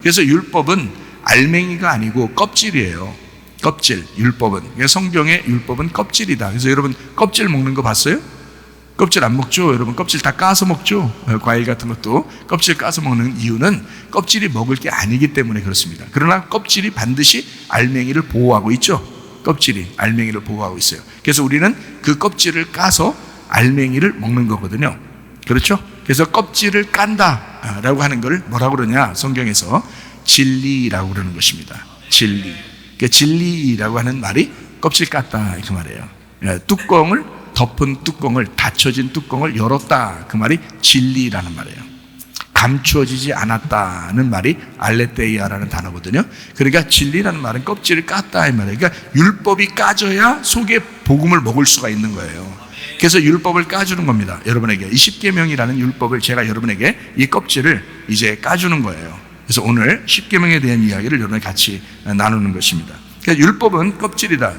그래서 율법은 알맹이가 아니고 껍질이에요. 껍질, 율법은. 성경의 율법은 껍질이다. 그래서 여러분 껍질 먹는 거 봤어요? 껍질 안 먹죠? 여러분 껍질 다 까서 먹죠? 과일 같은 것도 껍질 까서 먹는 이유는 껍질이 먹을 게 아니기 때문에 그렇습니다. 그러나 껍질이 반드시 알맹이를 보호하고 있죠. 껍질이 알맹이를 보호하고 있어요. 그래서 우리는 그 껍질을 까서 알맹이를 먹는 거거든요. 그렇죠? 그래서 껍질을 깐다라고 하는 걸 뭐라고 그러냐? 성경에서 진리라고 그러는 것입니다. 진리. 그러니까 진리라고 하는 말이 껍질 깠다 그 말이에요. 뚜껑을 덮은 뚜껑을, 닫혀진 뚜껑을 열었다 그 말이 진리라는 말이에요. 감추어지지 않았다는 말이 알레테이아라는 단어거든요. 그러니까 진리라는 말은 껍질을 깠다 이 말이에요. 그러니까 율법이 까져야 속에 복음을 먹을 수가 있는 거예요. 그래서 율법을 까주는 겁니다. 여러분에게 이 십계명이라는 율법을 제가 여러분에게 이 껍질을 이제 까주는 거예요. 그래서 오늘 십계명에 대한 이야기를 여러분과 같이 나누는 것입니다. 그러니까 율법은 껍질이다.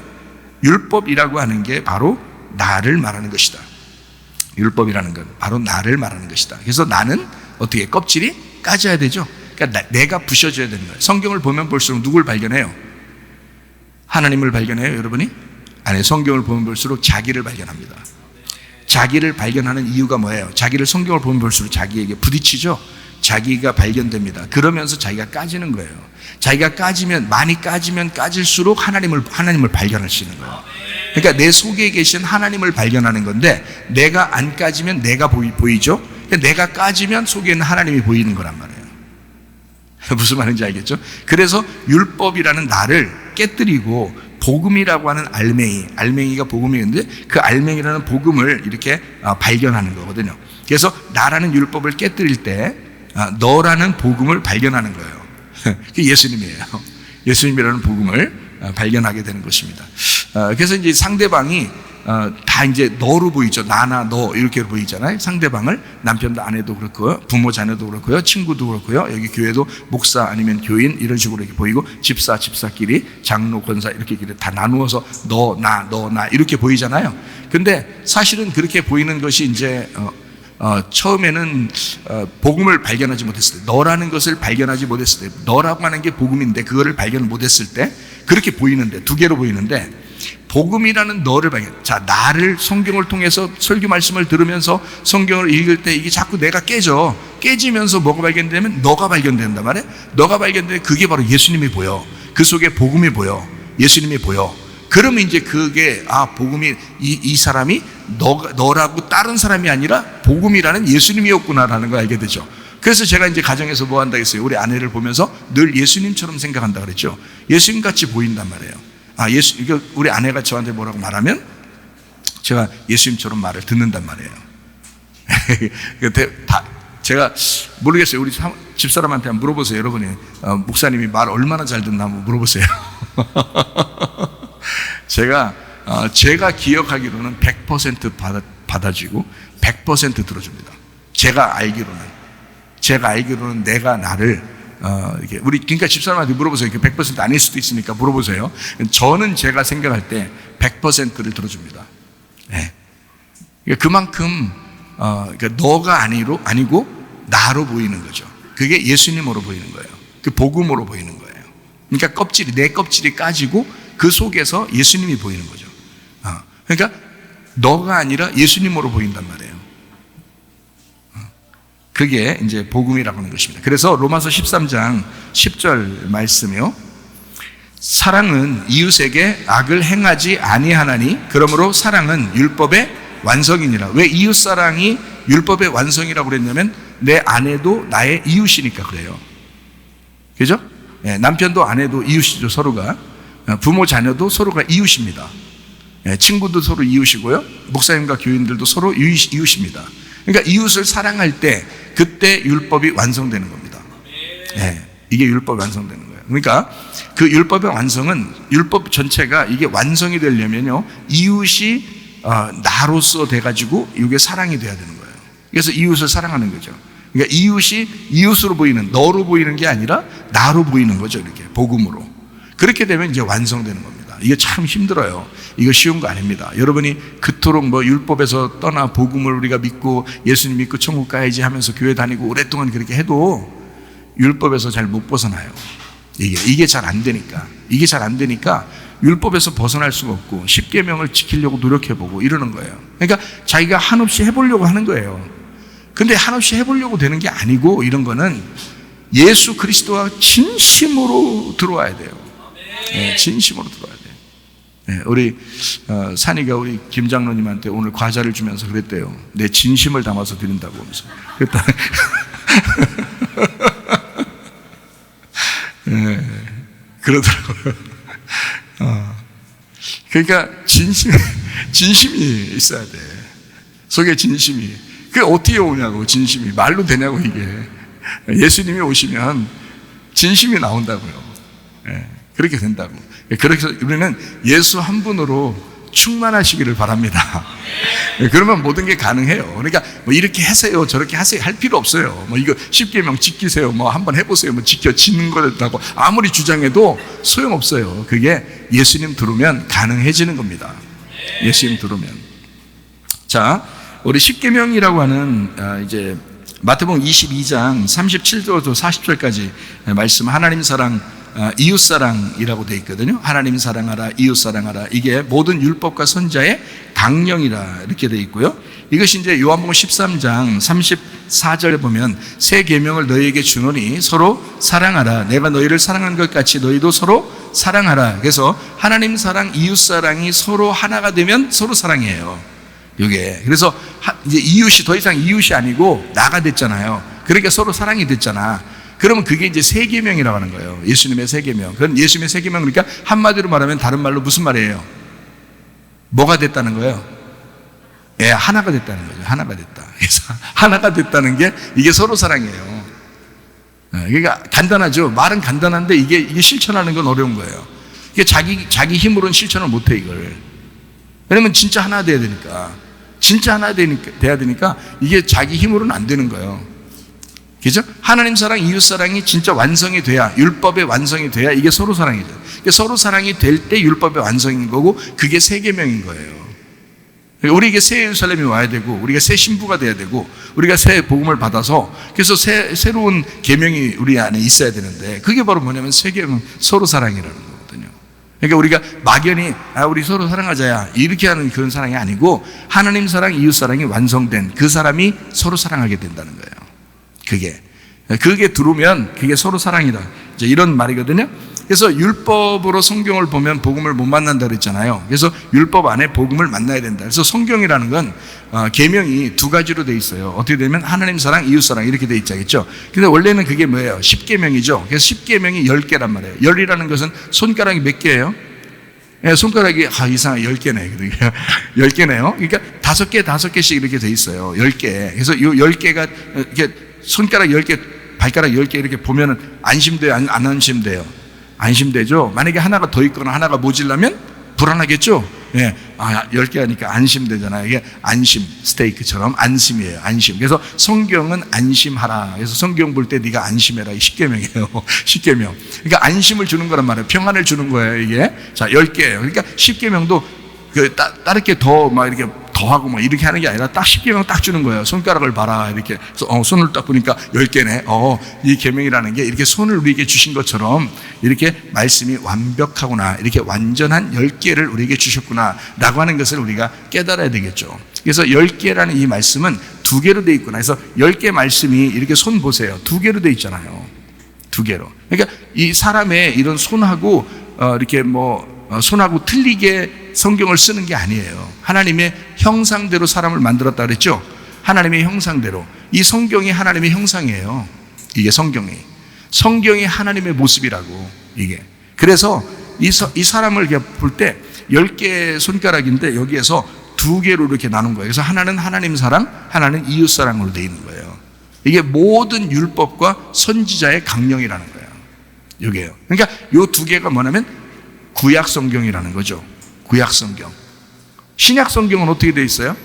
율법이라고 하는 게 바로 나를 말하는 것이다. 율법이라는 건 바로 나를 말하는 것이다. 그래서 나는 어떻게 껍질이 까져야 되죠. 그러니까 내가 부셔져야 되는 거예요. 성경을 보면 볼수록 누굴 발견해요? 하나님을 발견해요, 여러분이? 아니, 성경을 보면 볼수록 자기를 발견합니다. 자기를 발견하는 이유가 뭐예요? 자기를 성경을 보면 볼수록 자기에게 부딪히죠. 자기가 발견됩니다. 그러면서 자기가 까지는 거예요. 자기가 까지면, 많이 까지면 까질수록 하나님을 발견할 수 있는 거예요. 그러니까 내 속에 계신 하나님을 발견하는 건데, 내가 안 까지면 내가 보이죠? 내가 까지면 속에 있는 하나님이 보이는 거란 말이에요. 무슨 말인지 알겠죠? 그래서 율법이라는 나를 깨뜨리고 복음이라고 하는 알맹이가 복음이었는데 그 알맹이라는 복음을 이렇게 발견하는 거거든요. 그래서 나라는 율법을 깨뜨릴 때 너라는 복음을 발견하는 거예요. 그게 예수님이에요. 예수님이라는 복음을 발견하게 되는 것입니다. 그래서 이제 상대방이 다 이제 너로 보이죠. 나나 너 이렇게 보이잖아요. 상대방을 남편도 아내도 그렇고요, 부모 자녀도 그렇고요, 친구도 그렇고요, 여기 교회도 목사 아니면 교인 이런 식으로 이렇게 보이고 집사끼리 장로 권사 이렇게 다 나누어서 너 나 이렇게 보이잖아요. 근데 사실은 그렇게 보이는 것이 이제 처음에는 복음을 발견하지 못했을 때, 너라는 것을 발견하지 못했을 때, 너라고 하는 게 복음인데 그거를 발견 못했을 때 그렇게 보이는데, 두 개로 보이는데, 복음이라는 너를 자, 나를 성경을 통해서 설교 말씀을 들으면서 성경을 읽을 때 이게 자꾸 내가 깨지면서 뭐가 발견되면 너가 발견된단 말이에요. 너가 발견되면 그게 바로 예수님이 보여. 그 속에 복음이 보여. 예수님이 보여. 그러면 이제 그게 복음이 이 사람이 너라고 다른 사람이 아니라 복음이라는 예수님이었구나라는 걸 알게 되죠. 그래서 제가 이제 가정에서 뭐 한다 했어요. 우리 아내를 보면서 늘 예수님처럼 생각한다 그랬죠. 예수님 같이 보인단 말이에요. 우리 아내가 저한테 뭐라고 말하면 제가 예수님처럼 말을 듣는단 말이에요. 제가 모르겠어요. 우리 집사람한테 한번 물어보세요. 여러분이 목사님이 말 얼마나 잘 듣나 한번 물어보세요. 제가 기억하기로는 100% 받아주고 100% 들어줍니다. 제가 알기로는 내가 나를 그러니까 집사람한테 물어보세요. 100% 아닐 수도 있으니까 물어보세요. 저는 제가 생각할 때 100%를 들어줍니다. 네. 그만큼 그러니까 너가 아니고 나로 보이는 거죠. 그게 예수님으로 보이는 거예요. 그 복음으로 보이는 거예요. 그러니까 내 껍질이 까지고 그 속에서 예수님이 보이는 거죠. 그러니까 너가 아니라 예수님으로 보인단 말이에요. 그게 이제 복음이라고 하는 것입니다. 그래서 로마서 13장 10절 말씀이요. 사랑은 이웃에게 악을 행하지 아니하나니 그러므로 사랑은 율법의 완성이니라. 왜 이웃사랑이 율법의 완성이라고 그랬냐면 내 아내도 나의 이웃이니까 그래요. 그죠? 네, 남편도 아내도 이웃이죠. 서로가. 부모 자녀도 서로가 이웃입니다. 네, 친구도 서로 이웃이고요. 목사님과 교인들도 서로 이웃입니다. 그러니까 이웃을 사랑할 때 그때 율법이 완성되는 겁니다. 네, 이게 율법이 완성되는 거예요. 그러니까 그 율법의 완성은, 율법 전체가 이게 완성이 되려면요, 이웃이 나로서 돼가지고 이게 사랑이 돼야 되는 거예요. 그래서 이웃을 사랑하는 거죠. 그러니까 이웃이 이웃으로 보이는, 너로 보이는 게 아니라 나로 보이는 거죠. 이렇게 복음으로. 그렇게 되면 이제 완성되는 겁니다. 이게 참 힘들어요. 이거 쉬운 거 아닙니다. 여러분이 그토록 율법에서 떠나 복음을 우리가 믿고 예수님 믿고 천국 가야지 하면서 교회 다니고 오랫동안 그렇게 해도 율법에서 잘 못 벗어나요. 이게 잘 안 되니까. 이게 잘 안 되니까 율법에서 벗어날 수가 없고 십계명을 지키려고 노력해보고 이러는 거예요. 그러니까 자기가 한없이 해보려고 하는 거예요. 근데 한없이 해보려고 되는 게 아니고 이런 거는 예수 그리스도와 진심으로 들어와야 돼요. 네, 진심으로 들어와야 돼요. 네, 우리 산이가 우리 김 장로님한테 오늘 과자를 주면서 그랬대요. 내 진심을 담아서 드린다고 하면서 그랬다. 네, 그러더라고요. 그러니까 진심이 있어야 돼. 속에 진심이. 그게 어떻게 오냐고, 진심이. 말로 되냐고, 이게. 예수님이 오시면 진심이 나온다고요. 예, 그렇게 된다고. 그래서 우리는 예수 한 분으로 충만하시기를 바랍니다. 예, 그러면 모든 게 가능해요. 그러니까 뭐 이렇게 하세요, 저렇게 하세요 할 필요 없어요. 뭐 이거 십계명 지키세요, 뭐 한번 해보세요, 뭐 지켜지는 거라고 아무리 주장해도 소용없어요. 그게 예수님 들으면 가능해지는 겁니다. 예수님 들으면. 자, 우리 십계명이라고 하는 이제 마태복음 22장 37절부터 40절까지 말씀, 하나님 사랑, 이웃 사랑이라고 되어 있거든요. 하나님 사랑하라, 이웃 사랑하라. 이게 모든 율법과 선자의 강령이라 이렇게 되어 있고요. 이것이 이제 요한복음 13장 34절에 보면 새 계명을 너희에게 주노니 서로 사랑하라. 내가 너희를 사랑한 것 같이 너희도 서로 사랑하라. 그래서 하나님 사랑, 이웃 사랑이 서로 하나가 되면 서로 사랑이에요. 이게 그래서 이제 이웃이 더 이상 이웃이 아니고 나가 됐잖아요. 그러니까 서로 사랑이 됐잖아. 그러면 그게 이제 새 계명이라고 하는 거예요. 예수님의 새 계명. 그건 예수님의 새 계명, 그러니까 한마디로 말하면 다른 말로 무슨 말이에요? 뭐가 됐다는 거예요? 예, 하나가 됐다는 거죠. 하나가 됐다. 그래서 하나가 됐다는 게 이게 서로 사랑이에요. 그러니까 간단하죠. 말은 간단한데 이게 실천하는 건 어려운 거예요. 이게 자기 힘으로는 실천을 못해 이걸. 왜냐면 진짜 하나 돼야 되니까. 진짜 하나 돼야 되니까 이게 자기 힘으로는 안 되는 거예요. 그죠? 하나님 사랑, 이웃 사랑이 진짜 완성이 돼야, 율법의 완성이 돼야 이게 서로 사랑이죠. 서로 사랑이 될 때 율법의 완성인 거고 그게 새 계명인 거예요. 우리에게 새 예루살렘이 와야 되고 우리가 새 신부가 돼야 되고 우리가 새 복음을 받아서 그래서 새로운 계명이 우리 안에 있어야 되는데 그게 바로 뭐냐면 새 계명, 서로 사랑이라는 거거든요. 그러니까 우리가 막연히 우리 서로 사랑하자야 이렇게 하는 그런 사랑이 아니고 하나님 사랑, 이웃 사랑이 완성된 그 사람이 서로 사랑하게 된다는 거예요. 그게 들어오면 그게 서로 사랑이다. 이제 이런 말이거든요. 그래서 율법으로 성경을 보면 복음을 못 만난다 그랬잖아요. 그래서 율법 안에 복음을 만나야 된다. 그래서 성경이라는 건 계명이 두 가지로 돼 있어요. 어떻게 되면 하나님 사랑, 이웃 사랑 이렇게 돼 있자겠죠. 근데 원래는 그게 뭐예요? 10계명이죠. 그래서 10계명이 10개란 말이에요. 10이라는 것은 손가락이 몇 개예요? 예, 손가락이 이상하게 10개네. 10개네요. 그러니까 5개씩 이렇게 돼 있어요. 10개. 그래서 이 10개가 이렇게 손가락 10개, 발가락 10개 이렇게 보면은 안심돼요? 안 안심돼요? 안심되죠? 만약에 하나가 더 있거나 하나가 모질라면 불안하겠죠? 예. 10개 하니까 안심되잖아요. 이게 안심, 스테이크처럼 안심이에요. 안심. 그래서 성경은 안심하라. 그래서 성경 볼 때 네가 안심해라. 이 10계명이에요. 10계명. 그러니까 안심을 주는 거란 말이에요. 평안을 주는 거예요, 이게. 자, 10개예요. 그러니까 10계명도 다르게 더 이렇게 더하고 이렇게 하는 게 아니라 딱 10계명 딱 주는 거예요. 손가락을 봐라. 이렇게. 그래서 손을 딱 보니까 10개네. 이 계명이라는 게 이렇게 손을 우리에게 주신 것처럼 이렇게 말씀이 완벽하구나. 이렇게 완전한 10개를 우리에게 주셨구나. 라고 하는 것을 우리가 깨달아야 되겠죠. 그래서 10개라는 이 말씀은 2개로 돼 있구나. 그래서 10개 말씀이 이렇게 손 보세요. 2개로 돼 있잖아요. 2개로. 그러니까 이 사람의 이런 손하고 이렇게 손하고 틀리게 성경을 쓰는 게 아니에요. 하나님의 형상대로 사람을 만들었다 그랬죠? 하나님의 형상대로. 이 성경이 하나님의 형상이에요. 이게 성경이 하나님의 모습이라고, 이게. 그래서 이 사람을 볼 때 10개 손가락인데 여기에서 2개로 이렇게 나눈 거예요. 그래서 하나는 하나님 사랑, 하나는 이웃 사랑으로 되어 있는 거예요. 이게 모든 율법과 선지자의 강령이라는 거예요. 이게요. 그러니까 이 2개가 뭐냐면 구약 성경이라는 거죠. 구약 성경. 신약 성경은 어떻게 되어 있어요?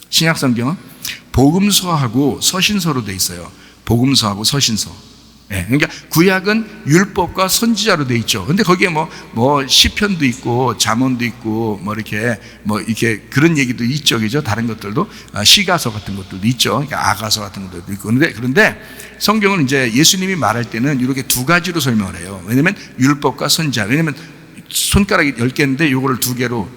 신약 성경은 복음서하고 서신서로 되어 있어요. 복음서하고 서신서. 예, 그러니까 구약은 율법과 선지자로 돼 있죠. 근데 거기에 뭐 시편도 있고 잠언도 있고 이렇게 그런 얘기도 있죠, 그죠? 다른 것들도 시가서 같은 것들도 있죠. 그러니까 아가서 같은 것들도 있고. 그런데 성경은 이제 예수님이 말할 때는 이렇게 두 가지로 설명을 해요. 왜냐면 율법과 선지자. 왜냐면 손가락이 10개인데 요거를 2개로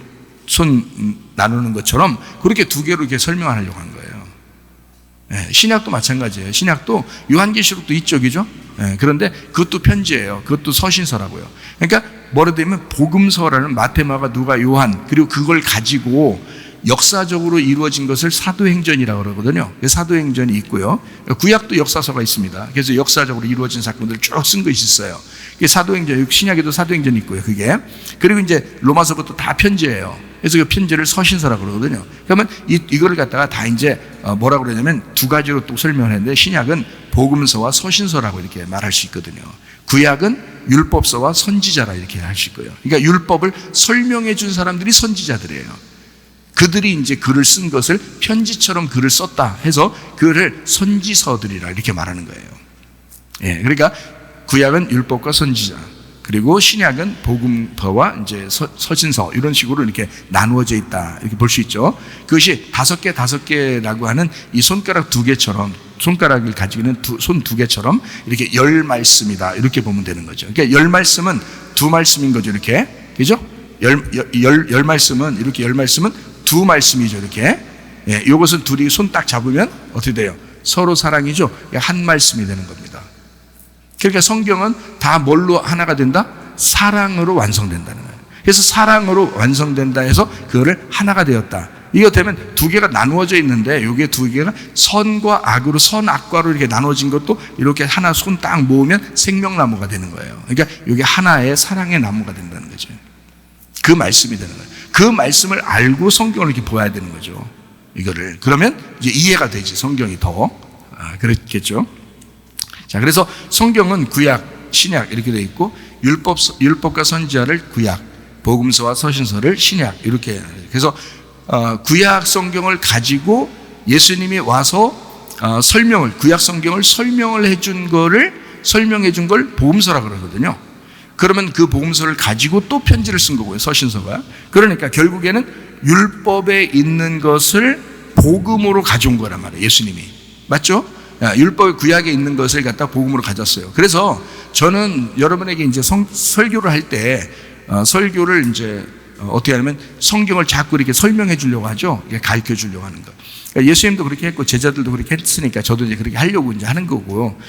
손 나누는 것처럼 그렇게 2개로 이렇게 설명하려고 한 거예요. 예, 신약도 마찬가지예요. 신약도 요한계시록도 있죠, 그죠? 예, 그런데 그것도 편지예요. 그것도 서신서라고요. 그러니까 뭐라 되면 복음서라는 마태, 마가, 누가, 요한, 그리고 그걸 가지고 역사적으로 이루어진 것을 사도행전이라고 그러거든요. 사도행전이 있고요. 구약도 역사서가 있습니다. 그래서 역사적으로 이루어진 사건들을 쭉 쓴 것이 있어요. 사도행전, 신약에도 사도행전이 있고요. 그게. 그리고 이제 로마서부터 다 편지예요. 그래서 그 편지를 서신서라고 그러거든요. 그러면 이거를 갖다가 다 이제 뭐라고 그러냐면 두 가지로 또 설명을 했는데, 신약은 복음서와 서신서라고 이렇게 말할 수 있거든요. 구약은 율법서와 선지자라 이렇게 할 수 있고요. 그러니까 율법을 설명해 준 사람들이 선지자들이에요. 그들이 이제 글을 쓴 것을 편지처럼 글을 썼다 해서 그를 선지서들이라 이렇게 말하는 거예요. 예, 그러니까 구약은 율법과 선지자, 그리고 신약은 복음서와 이제 서신서, 이런 식으로 이렇게 나누어져 있다 이렇게 볼 수 있죠. 그것이 5개라고 하는 이 손가락 2개처럼, 손가락을 가지고 있는 손 2개처럼 이렇게 10말씀이다 이렇게 보면 되는 거죠. 그러니까 10말씀은 2말씀인 거죠, 이렇게. 그죠? 10말씀은 이렇게 10말씀은 2말씀이죠, 이렇게. 예, 이것은 둘이 손 딱 잡으면 어떻게 돼요? 서로 사랑이죠. 한 말씀이 되는 겁니다. 그러니까 성경은 다 뭘로 하나가 된다? 사랑으로 완성된다는 거예요. 그래서 사랑으로 완성된다 해서 그거를 하나가 되었다. 이거 되면 2개가 나누어져 있는데, 요게 2개가 선과 악으로, 선악과로 이렇게 나눠진 것도 이렇게 하나 손 딱 모으면 생명나무가 되는 거예요. 그러니까 이게 하나의 사랑의 나무가 된다는 거죠. 그 말씀이 되는 거예요. 그 말씀을 알고 성경을 이렇게 보아야 되는 거죠. 이거를. 그러면 이제 이해가 되지, 성경이 더. 그렇겠죠. 자, 그래서 성경은 구약, 신약 이렇게 되어 있고, 율법과 선지자를 구약, 복음서와 서신서를 신약 이렇게. 그래서 구약 성경을 가지고 예수님이 와서 구약 성경을 설명해 준 걸 복음서라 그러거든요. 그러면 그 복음서를 가지고 또 편지를 쓴 거고요, 서신서가. 그러니까 결국에는 율법에 있는 것을 복음으로 가져온 거란 말이에요, 예수님이. 맞죠? 율법 구약에 있는 것을 갖다 복음으로 가졌어요. 그래서 저는 여러분에게 이제 설교를 할 때 설교를 이제 어떻게 하냐면 성경을 자꾸 이렇게 설명해 주려고 하죠. 가르쳐 주려고 하는 거. 그러니까 예수님도 그렇게 했고 제자들도 그렇게 했으니까 저도 이제 그렇게 하려고 이제 하는 거고,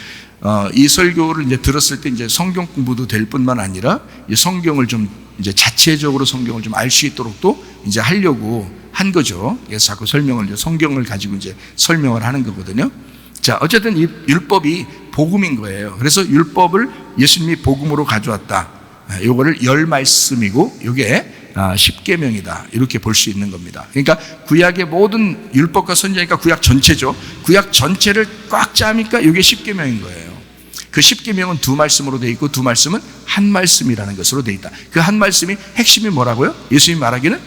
이 설교를 이제 들었을 때 이제 성경 공부도 될 뿐만 아니라 이 성경을 좀 이제 자체적으로 성경을 좀 알 수 있도록 또 이제 하려고 한 거죠. 그래서 자꾸 성경을 가지고 이제 설명을 하는 거거든요. 자, 어쨌든 이 율법이 복음인 거예요. 그래서 율법을 예수님이 복음으로 가져왔다. 요거를 10말씀이고 요게 10계명이다 이렇게 볼 수 있는 겁니다. 그러니까 구약의 모든 율법과 선지자니까 구약 전체죠. 구약 전체를 꽉 짜니까 요게 10계명인 거예요. 그 10계명은 2말씀으로 되어 있고 2말씀은 한 말씀이라는 것으로 되어 있다. 그 한 말씀이 핵심이 뭐라고요? 예수님이 말하기는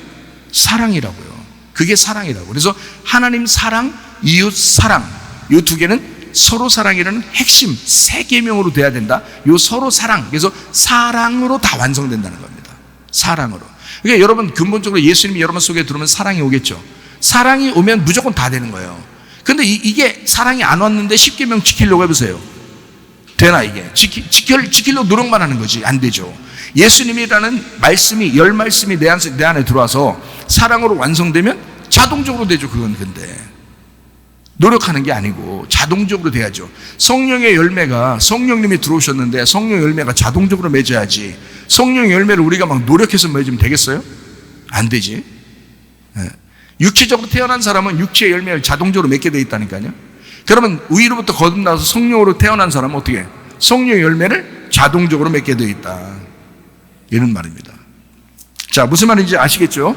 사랑이라고요. 그게 사랑이라고. 그래서 하나님 사랑, 이웃 사랑, 이 2개는 서로 사랑이라는 핵심 3계명으로 돼야 된다. 요 서로 사랑, 그래서 사랑으로 다 완성된다는 겁니다. 사랑으로. 그러니까 여러분 근본적으로 예수님이 여러분 속에 들어오면 사랑이 오겠죠. 사랑이 오면 무조건 다 되는 거예요. 근데 이게 사랑이 안 왔는데 10계명 지키려고 해보세요. 되나 이게? 지키려고 노력만 하는 거지. 안 되죠. 예수님이라는 말씀이 10말씀이 내 안에 들어와서 사랑으로 완성되면 자동적으로 되죠. 그건 근데 노력하는 게 아니고 자동적으로 돼야죠. 성령의 열매가, 성령님이 들어오셨는데 성령 열매가 자동적으로 맺어야지. 성령 열매를 우리가 막 노력해서 맺으면 되겠어요? 안 되지. 육체적으로 태어난 사람은 육체의 열매를 자동적으로 맺게 되어 있다니까요. 그러면 위로부터 거듭나서 성령으로 태어난 사람은 어떻게 해요? 성령의 열매를 자동적으로 맺게 되어 있다, 이런 말입니다. 자, 무슨 말인지 아시겠죠?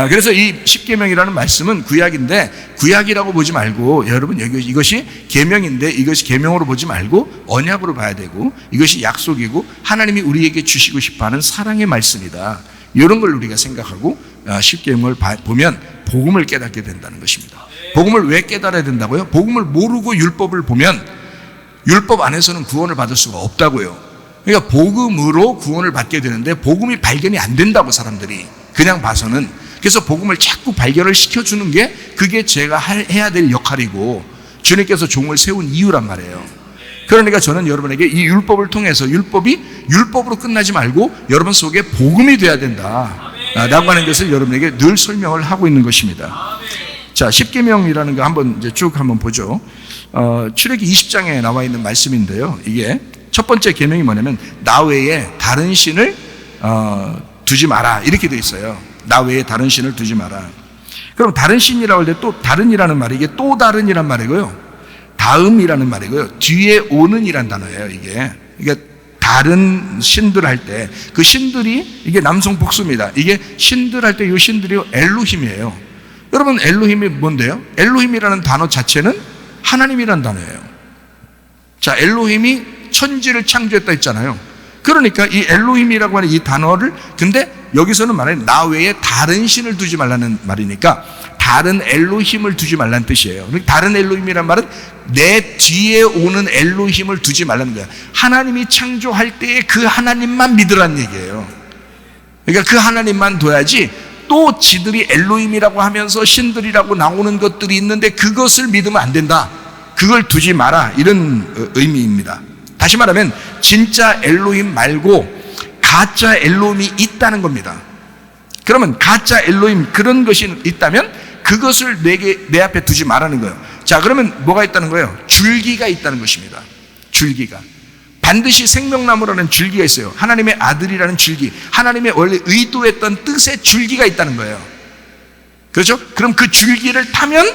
그래서 이 10계명이라는 말씀은 구약인데, 구약이라고 보지 말고 여러분 이것이 계명인데 이것이 계명으로 보지 말고 언약으로 봐야 되고, 이것이 약속이고 하나님이 우리에게 주시고 싶어하는 사랑의 말씀이다, 이런 걸 우리가 생각하고 10계명을 보면 복음을 깨닫게 된다는 것입니다. 복음을 왜 깨달아야 된다고요? 복음을 모르고 율법을 보면 율법 안에서는 구원을 받을 수가 없다고요. 그러니까 복음으로 구원을 받게 되는데 복음이 발견이 안 된다고, 사람들이 그냥 봐서는. 그래서 복음을 자꾸 발견을 시켜주는 게 그게 제가 해야 될 역할이고 주님께서 종을 세운 이유란 말이에요. 그러니까 저는 여러분에게 이 율법을 통해서 율법이 율법으로 끝나지 말고 여러분 속에 복음이 돼야 된다 라고 하는 것을 여러분에게 늘 설명을 하고 있는 것입니다. 자, 십계명이라는 거 한번 이제 쭉 한번 보죠. 출애기 20장에 나와 있는 말씀인데요. 이게 첫 번째 계명이 뭐냐면 나 외에 다른 신을 두지 마라 이렇게 돼 있어요. 나 외에 다른 신을 두지 마라. 그럼 다른 신이라고 할 때 또 다른이라는 말이 이게 또 다른이란 말이고요. 다음이라는 말이고요. 뒤에 오는 이란 단어예요, 이게. 이게 다른 신들 할 때 그 신들이 이게 남성 복수입니다. 이게 신들 할 때 이 신들이 엘로힘이에요. 여러분, 엘로힘이 뭔데요? 엘로힘이라는 단어 자체는 하나님이라는 단어예요. 자, 엘로힘이 천지를 창조했다 했잖아요. 그러니까 이 엘로힘이라고 하는 이 단어를, 근데 여기서는 말하는 나 외에 다른 신을 두지 말라는 말이니까 다른 엘로힘을 두지 말라는 뜻이에요. 다른 엘로힘이란 말은 내 뒤에 오는 엘로힘을 두지 말라는 거야. 하나님이 창조할 때에 그 하나님만 믿으라는 얘기예요. 그러니까 그 하나님만 둬야지 또 지들이 엘로힘이라고 하면서 신들이라고 나오는 것들이 있는데 그것을 믿으면 안 된다. 그걸 두지 마라. 이런 의미입니다. 다시 말하면 진짜 엘로힘 말고 가짜 엘로힘이 있다는 겁니다. 그러면 가짜 엘로힘 그런 것이 있다면 그것을 내 앞에 두지 말라는 거예요. 자, 그러면 뭐가 있다는 거예요? 줄기가 있다는 것입니다. 줄기가. 반드시 생명나무라는 줄기가 있어요. 하나님의 아들이라는 줄기, 하나님의 원래 의도했던 뜻의 줄기가 있다는 거예요. 그렇죠? 그럼 그 줄기를 타면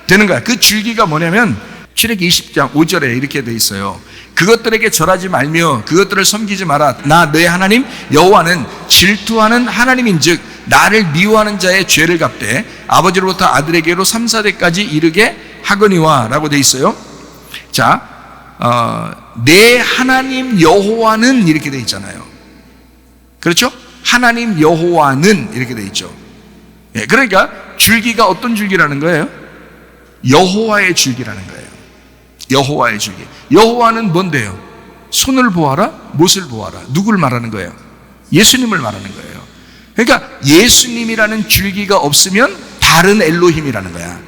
되는 거야. 그 줄기가 뭐냐면 출애기 20장 5절에 이렇게 돼 있어요. 그것들에게 절하지 말며 그것들을 섬기지 마라. 나 내 하나님 여호와는 질투하는 하나님인즉 나를 미워하는 자의 죄를 갚되 아버지로부터 아들에게로 3, 4대까지 이르게 하거니와 라고 돼 있어요. 자, 내 하나님 여호와는 이렇게 돼 있잖아요. 그렇죠? 하나님 여호와는 이렇게 돼 있죠. 예, 그러니까 줄기가 어떤 줄기라는 거예요? 여호와의 줄기라는 거예요. 여호와의 줄기. 여호와는 뭔데요? 손을 보아라, 못을 보아라. 누굴 말하는 거예요? 예수님을 말하는 거예요. 그러니까 예수님이라는 줄기가 없으면 다른 엘로힘이라는 거야.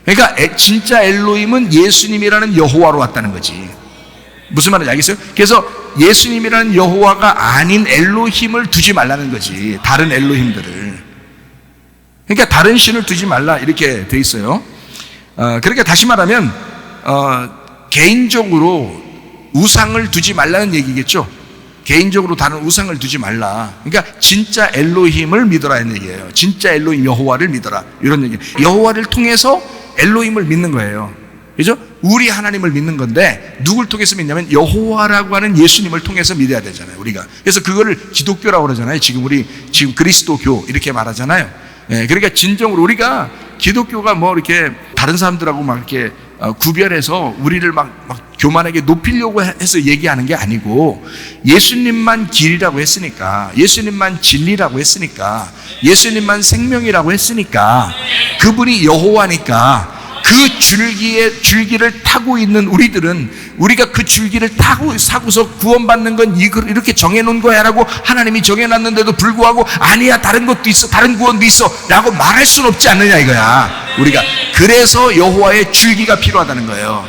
그러니까 진짜 엘로힘은 예수님이라는 여호와로 왔다는 거지. 무슨 말인지 알겠어요? 그래서 예수님이라는 여호와가 아닌 엘로힘을 두지 말라는 거지. 다른 엘로힘들을. 그러니까 다른 신을 두지 말라 이렇게 돼 있어요. 그러니까 다시 말하면 개인적으로 우상을 두지 말라는 얘기겠죠. 개인적으로 다른 우상을 두지 말라. 그러니까 진짜 엘로힘을 믿어라는 얘기예요. 진짜 엘로힘 여호와를 믿어라 이런 얘기. 여호와를 통해서 엘로힘을 믿는 거예요. 그죠? 우리 하나님을 믿는 건데 누굴 통해서 믿냐면 여호와라고 하는 예수님을 통해서 믿어야 되잖아요, 우리가. 그래서 그거를 기독교라고 그러잖아요. 지금 그리스도교 이렇게 말하잖아요. 예, 그러니까 진정으로 우리가 기독교가 뭐 이렇게 다른 사람들하고 막 이렇게 구별해서 우리를 막 교만하게 높이려고 해서 얘기하는 게 아니고 예수님만 길이라고 했으니까, 예수님만 진리라고 했으니까, 예수님만 생명이라고 했으니까, 그분이 여호와니까 그 줄기를 타고 있는 우리가 그 줄기를 사고서 구원받는 건 이렇게 정해놓은 거야 라고 하나님이 정해놨는데도 불구하고 아니야, 다른 것도 있어, 다른 구원도 있어 라고 말할 수는 없지 않느냐 이거야. 우리가 그래서 여호와의 줄기가 필요하다는 거예요.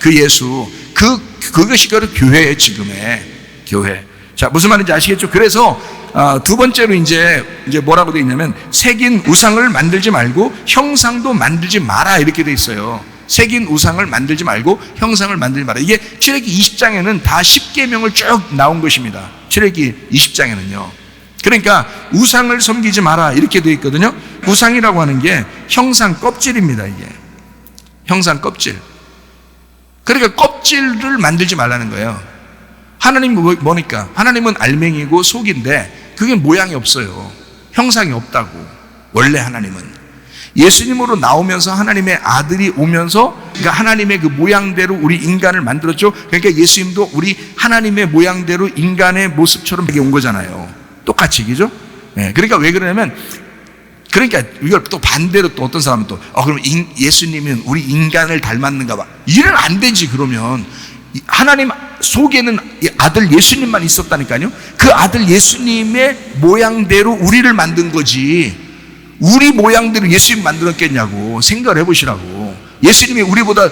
그 예수, 그것이 바로 교회예요. 지금의 교회. 자, 무슨 말인지 아시겠죠? 그래서 두 번째로 이제 뭐라고 되어 있냐면 새긴 우상을 만들지 말고 형상도 만들지 마라 이렇게 되어 있어요. 새긴 우상을 만들지 말고 형상을 만들지 마라. 이게 출애기 20장에는 다 10계명을 쭉 나온 것입니다. 출애기 20장에는요. 그러니까 우상을 섬기지 마라 이렇게 되어 있거든요. 우상이라고 하는 게 형상 껍질입니다. 이게 형상 껍질. 그러니까 껍질을 만들지 말라는 거예요. 하나님은 뭐니까? 하나님은 알맹이고 속인데 그게 모양이 없어요. 형상이 없다고. 원래 하나님은 예수님으로 나오면서 하나님의 아들이 오면서 그러니까 하나님의 그 모양대로 우리 인간을 만들었죠. 그러니까 예수님도 우리 하나님의 모양대로 인간의 모습처럼 온 거잖아요. 똑같이, 그죠? 네, 그러니까 왜 그러냐면, 그러니까 이걸 또 반대로 또 어떤 사람은 또 그럼 예수님은 우리 인간을 닮았는가 봐. 이래는 안 되지. 그러면 하나님 속에는 이 아들 예수님만 있었다니까요. 그 아들 예수님의 모양대로 우리를 만든 거지, 우리 모양대로 예수님 만들었겠냐고 생각을 해보시라고. 예수님이 우리보다,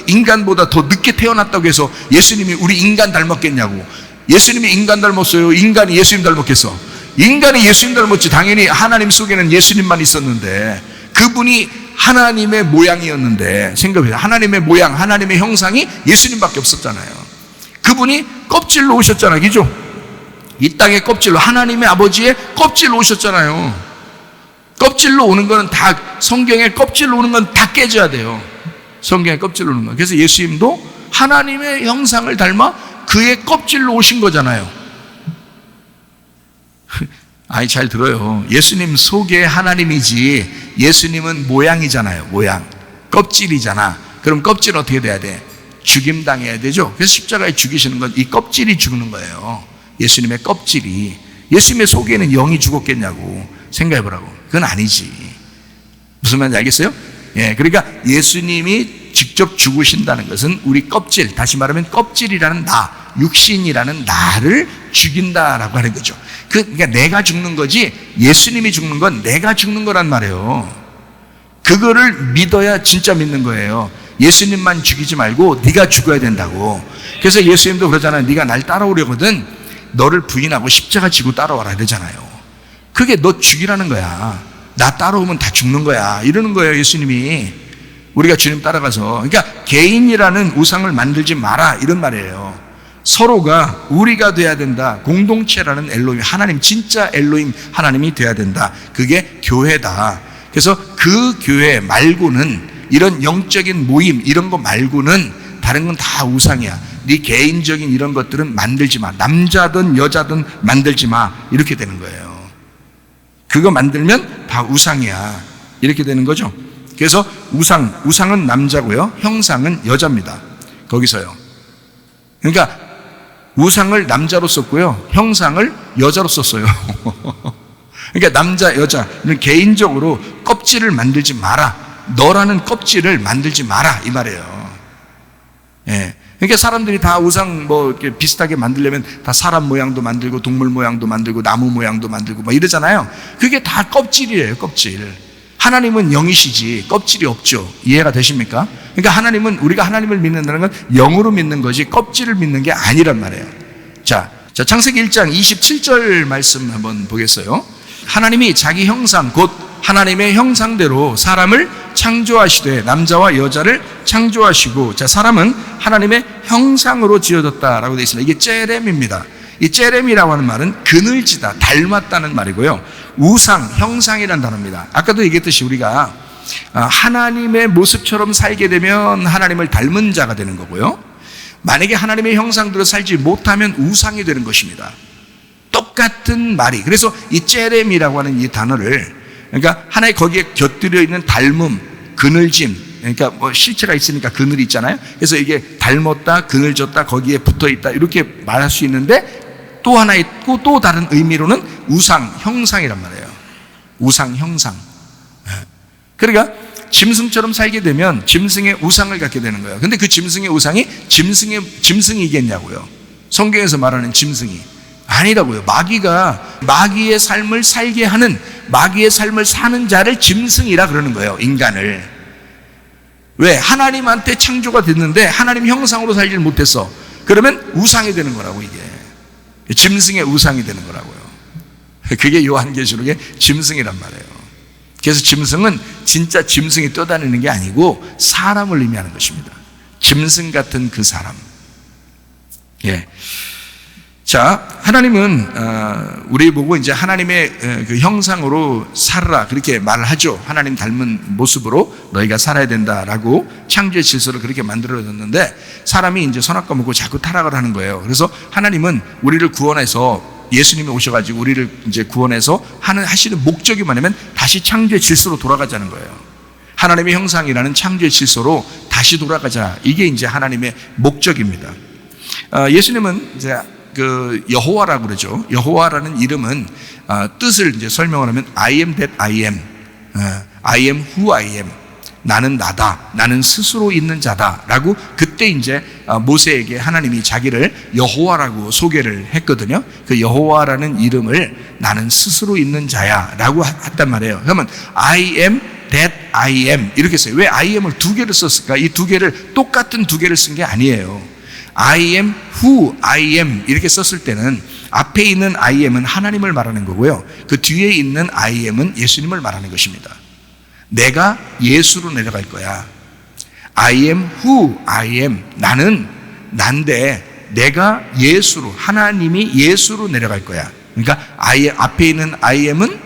인간보다 더 늦게 태어났다고 해서 예수님이 우리 인간 닮았겠냐고. 예수님이 인간 닮았어요? 인간이 예수님 닮았겠어? 인간이 예수님 닮았지. 당연히 하나님 속에는 예수님만 있었는데, 그분이 하나님의 모양이었는데, 생각해보세요. 하나님의 모양, 하나님의 형상이 예수님밖에 없었잖아요. 그분이 껍질로 오셨잖아요. 그죠? 이 땅의 껍질로, 하나님의 아버지의 껍질로 오셨잖아요. 껍질로 오는 거는 다, 성경에 껍질로 오는 건 다 깨져야 돼요. 성경에 껍질로 오는 거. 그래서 예수님도 하나님의 형상을 닮아 그의 껍질로 오신 거잖아요. 아니, 잘 들어요. 예수님 속에 하나님이지, 예수님은 모양이잖아요. 모양. 껍질이잖아. 그럼 껍질 어떻게 돼야 돼? 죽임당해야 되죠. 그래서 십자가에 죽이시는 건 이 껍질이 죽는 거예요. 예수님의 껍질이. 예수님의 속에는 영이 죽었겠냐고 생각해보라고. 그건 아니지. 무슨 말인지 알겠어요? 예, 그러니까 예수님이 직접 죽으신다는 것은 우리 껍질, 다시 말하면 껍질이라는 나, 육신이라는 나를 죽인다라고 하는 거죠. 그러니까 내가 죽는 거지, 예수님이 죽는 건 내가 죽는 거란 말이에요. 그거를 믿어야 진짜 믿는 거예요. 예수님만 죽이지 말고 네가 죽어야 된다고. 그래서 예수님도 그러잖아요. 네가 날 따라오려거든 너를 부인하고 십자가 지고 따라와라 이러잖아요. 그게 너 죽이라는 거야. 나 따라오면 다 죽는 거야 이러는 거예요, 예수님이. 우리가 주님 따라가서. 그러니까 개인이라는 우상을 만들지 마라 이런 말이에요. 서로가 우리가 돼야 된다. 공동체라는 엘로힘, 하나님, 진짜 엘로힘 하나님이 돼야 된다. 그게 교회다. 그래서 그 교회 말고는, 이런 영적인 모임 이런 거 말고는 다른 건 다 우상이야. 네 개인적인 이런 것들은 만들지 마. 남자든 여자든 만들지 마. 이렇게 되는 거예요. 그거 만들면 다 우상이야. 이렇게 되는 거죠. 그래서 우상은 남자고요, 형상은 여자입니다. 거기서요. 그러니까 우상을 남자로 썼고요, 형상을 여자로 썼어요. 그러니까 남자, 여자, 개인적으로 껍질을 만들지 마라. 너라는 껍질을 만들지 마라 이 말이에요. 예. 그러니까 사람들이 다 우상 뭐 이렇게 비슷하게 만들려면 다 사람 모양도 만들고 동물 모양도 만들고 나무 모양도 만들고 뭐 이러잖아요. 그게 다 껍질이에요, 껍질. 하나님은 영이시지 껍질이 없죠. 이해가 되십니까? 그러니까 하나님은, 우리가 하나님을 믿는다는 건 영으로 믿는 거지 껍질을 믿는 게 아니란 말이에요. 자, 창세기 1장 27절 말씀 한번 보겠어요. 하나님이 자기 형상, 곧 하나님의 형상대로 사람을 창조하시되 남자와 여자를 창조하시고. 자, 사람은 하나님의 형상으로 지어졌다라고 되어 있습니다. 이게 째렘입니다. 이 째렘이라고 하는 말은 그늘지다, 닮았다는 말이고요, 우상, 형상이라는 단어입니다. 아까도 얘기했듯이 우리가 하나님의 모습처럼 살게 되면 하나님을 닮은 자가 되는 거고요, 만약에 하나님의 형상대로 살지 못하면 우상이 되는 것입니다. 똑같은 말이. 그래서 이 째렘이라고 하는 이 단어를, 그러니까 하나의 거기에 곁들여 있는 닮음, 그늘짐, 그러니까 뭐 실체가 있으니까 그늘이 있잖아요. 그래서 이게 닮았다, 그늘졌다, 거기에 붙어 있다 이렇게 말할 수 있는데, 또 하나 있고 또 다른 의미로는 우상, 형상이란 말이에요. 우상, 형상. 그러니까 짐승처럼 살게 되면 짐승의 우상을 갖게 되는 거예요. 근데 그 짐승의 우상이 짐승이겠냐고요. 성경에서 말하는 짐승이 아니라고요. 마귀의 삶을 살게 하는, 마귀의 삶을 사는 자를 짐승이라 그러는 거예요, 인간을. 왜? 하나님한테 창조가 됐는데 하나님 형상으로 살질 못했어. 그러면 우상이 되는 거라고. 이게 짐승의 우상이 되는 거라고요. 그게 요한계시록의 짐승이란 말이에요. 그래서 짐승은 진짜 짐승이 떠다니는 게 아니고 사람을 의미하는 것입니다. 짐승 같은 그 사람. 예. 자, 하나님은 우리 보고 이제 하나님의 그 형상으로 살아라 그렇게 말을 하죠. 하나님 닮은 모습으로 너희가 살아야 된다라고 창조의 질서를 그렇게 만들어졌는데, 사람이 이제 선악과 먹고 자꾸 타락을 하는 거예요. 그래서 하나님은 우리를 구원해서, 예수님이 오셔가지고 우리를 이제 구원해서 하시는 목적이 뭐냐면 다시 창조의 질서로 돌아가자는 거예요. 하나님의 형상이라는 창조의 질서로 다시 돌아가자. 이게 이제 하나님의 목적입니다. 예수님은 이제 그 여호와라고 그러죠. 여호와라는 이름은 뜻을 이제 설명을 하면 I am that I am, I am who I am. 나는 나다, 나는 스스로 있는 자다라고 그때 이제 모세에게 하나님이 자기를 여호와라고 소개를 했거든요. 그 여호와라는 이름을 나는 스스로 있는 자야라고 했단 말이에요. 그러면 I am that I am 이렇게 써요. 왜 I am을 두 개를 썼을까? 이 두 개를 똑같은 두 개를 쓴 게 아니에요. I am who I am 이렇게 썼을 때는 앞에 있는 I am은 하나님을 말하는 거고요. 그 뒤에 있는 I am은 예수님을 말하는 것입니다. 내가 예수로 내려갈 거야. I am who I am. 나는 난데 내가 예수로, 하나님이 예수로 내려갈 거야. 그러니까 앞에 있는 I am은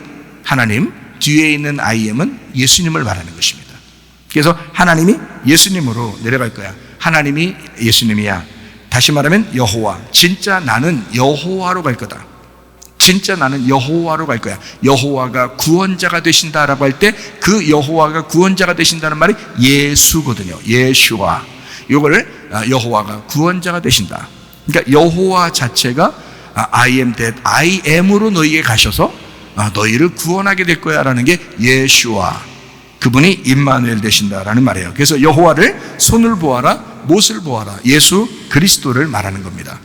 하나님, 뒤에 있는 I am은 예수님을 말하는 것입니다. 그래서 하나님이 예수님으로 내려갈 거야. 하나님이 예수님이야. 다시 말하면 여호와. 진짜 나는 여호와로 갈 거다. 진짜 나는 여호와로 갈 거야. 여호와가 구원자가 되신다라고 할 때 그 여호와가 구원자가 되신다는 말이 예수거든요. 예수와. 이거를 여호와가 구원자가 되신다. 그러니까 여호와 자체가 I am that I am으로 너희에게 가셔서 너희를 구원하게 될 거야 라는 게 예수와. 그분이 임마누엘 되신다라는 말이에요. 그래서 여호와를 손을 보아라, 못을 보아라. 예수 그리스도를 말하는 겁니다.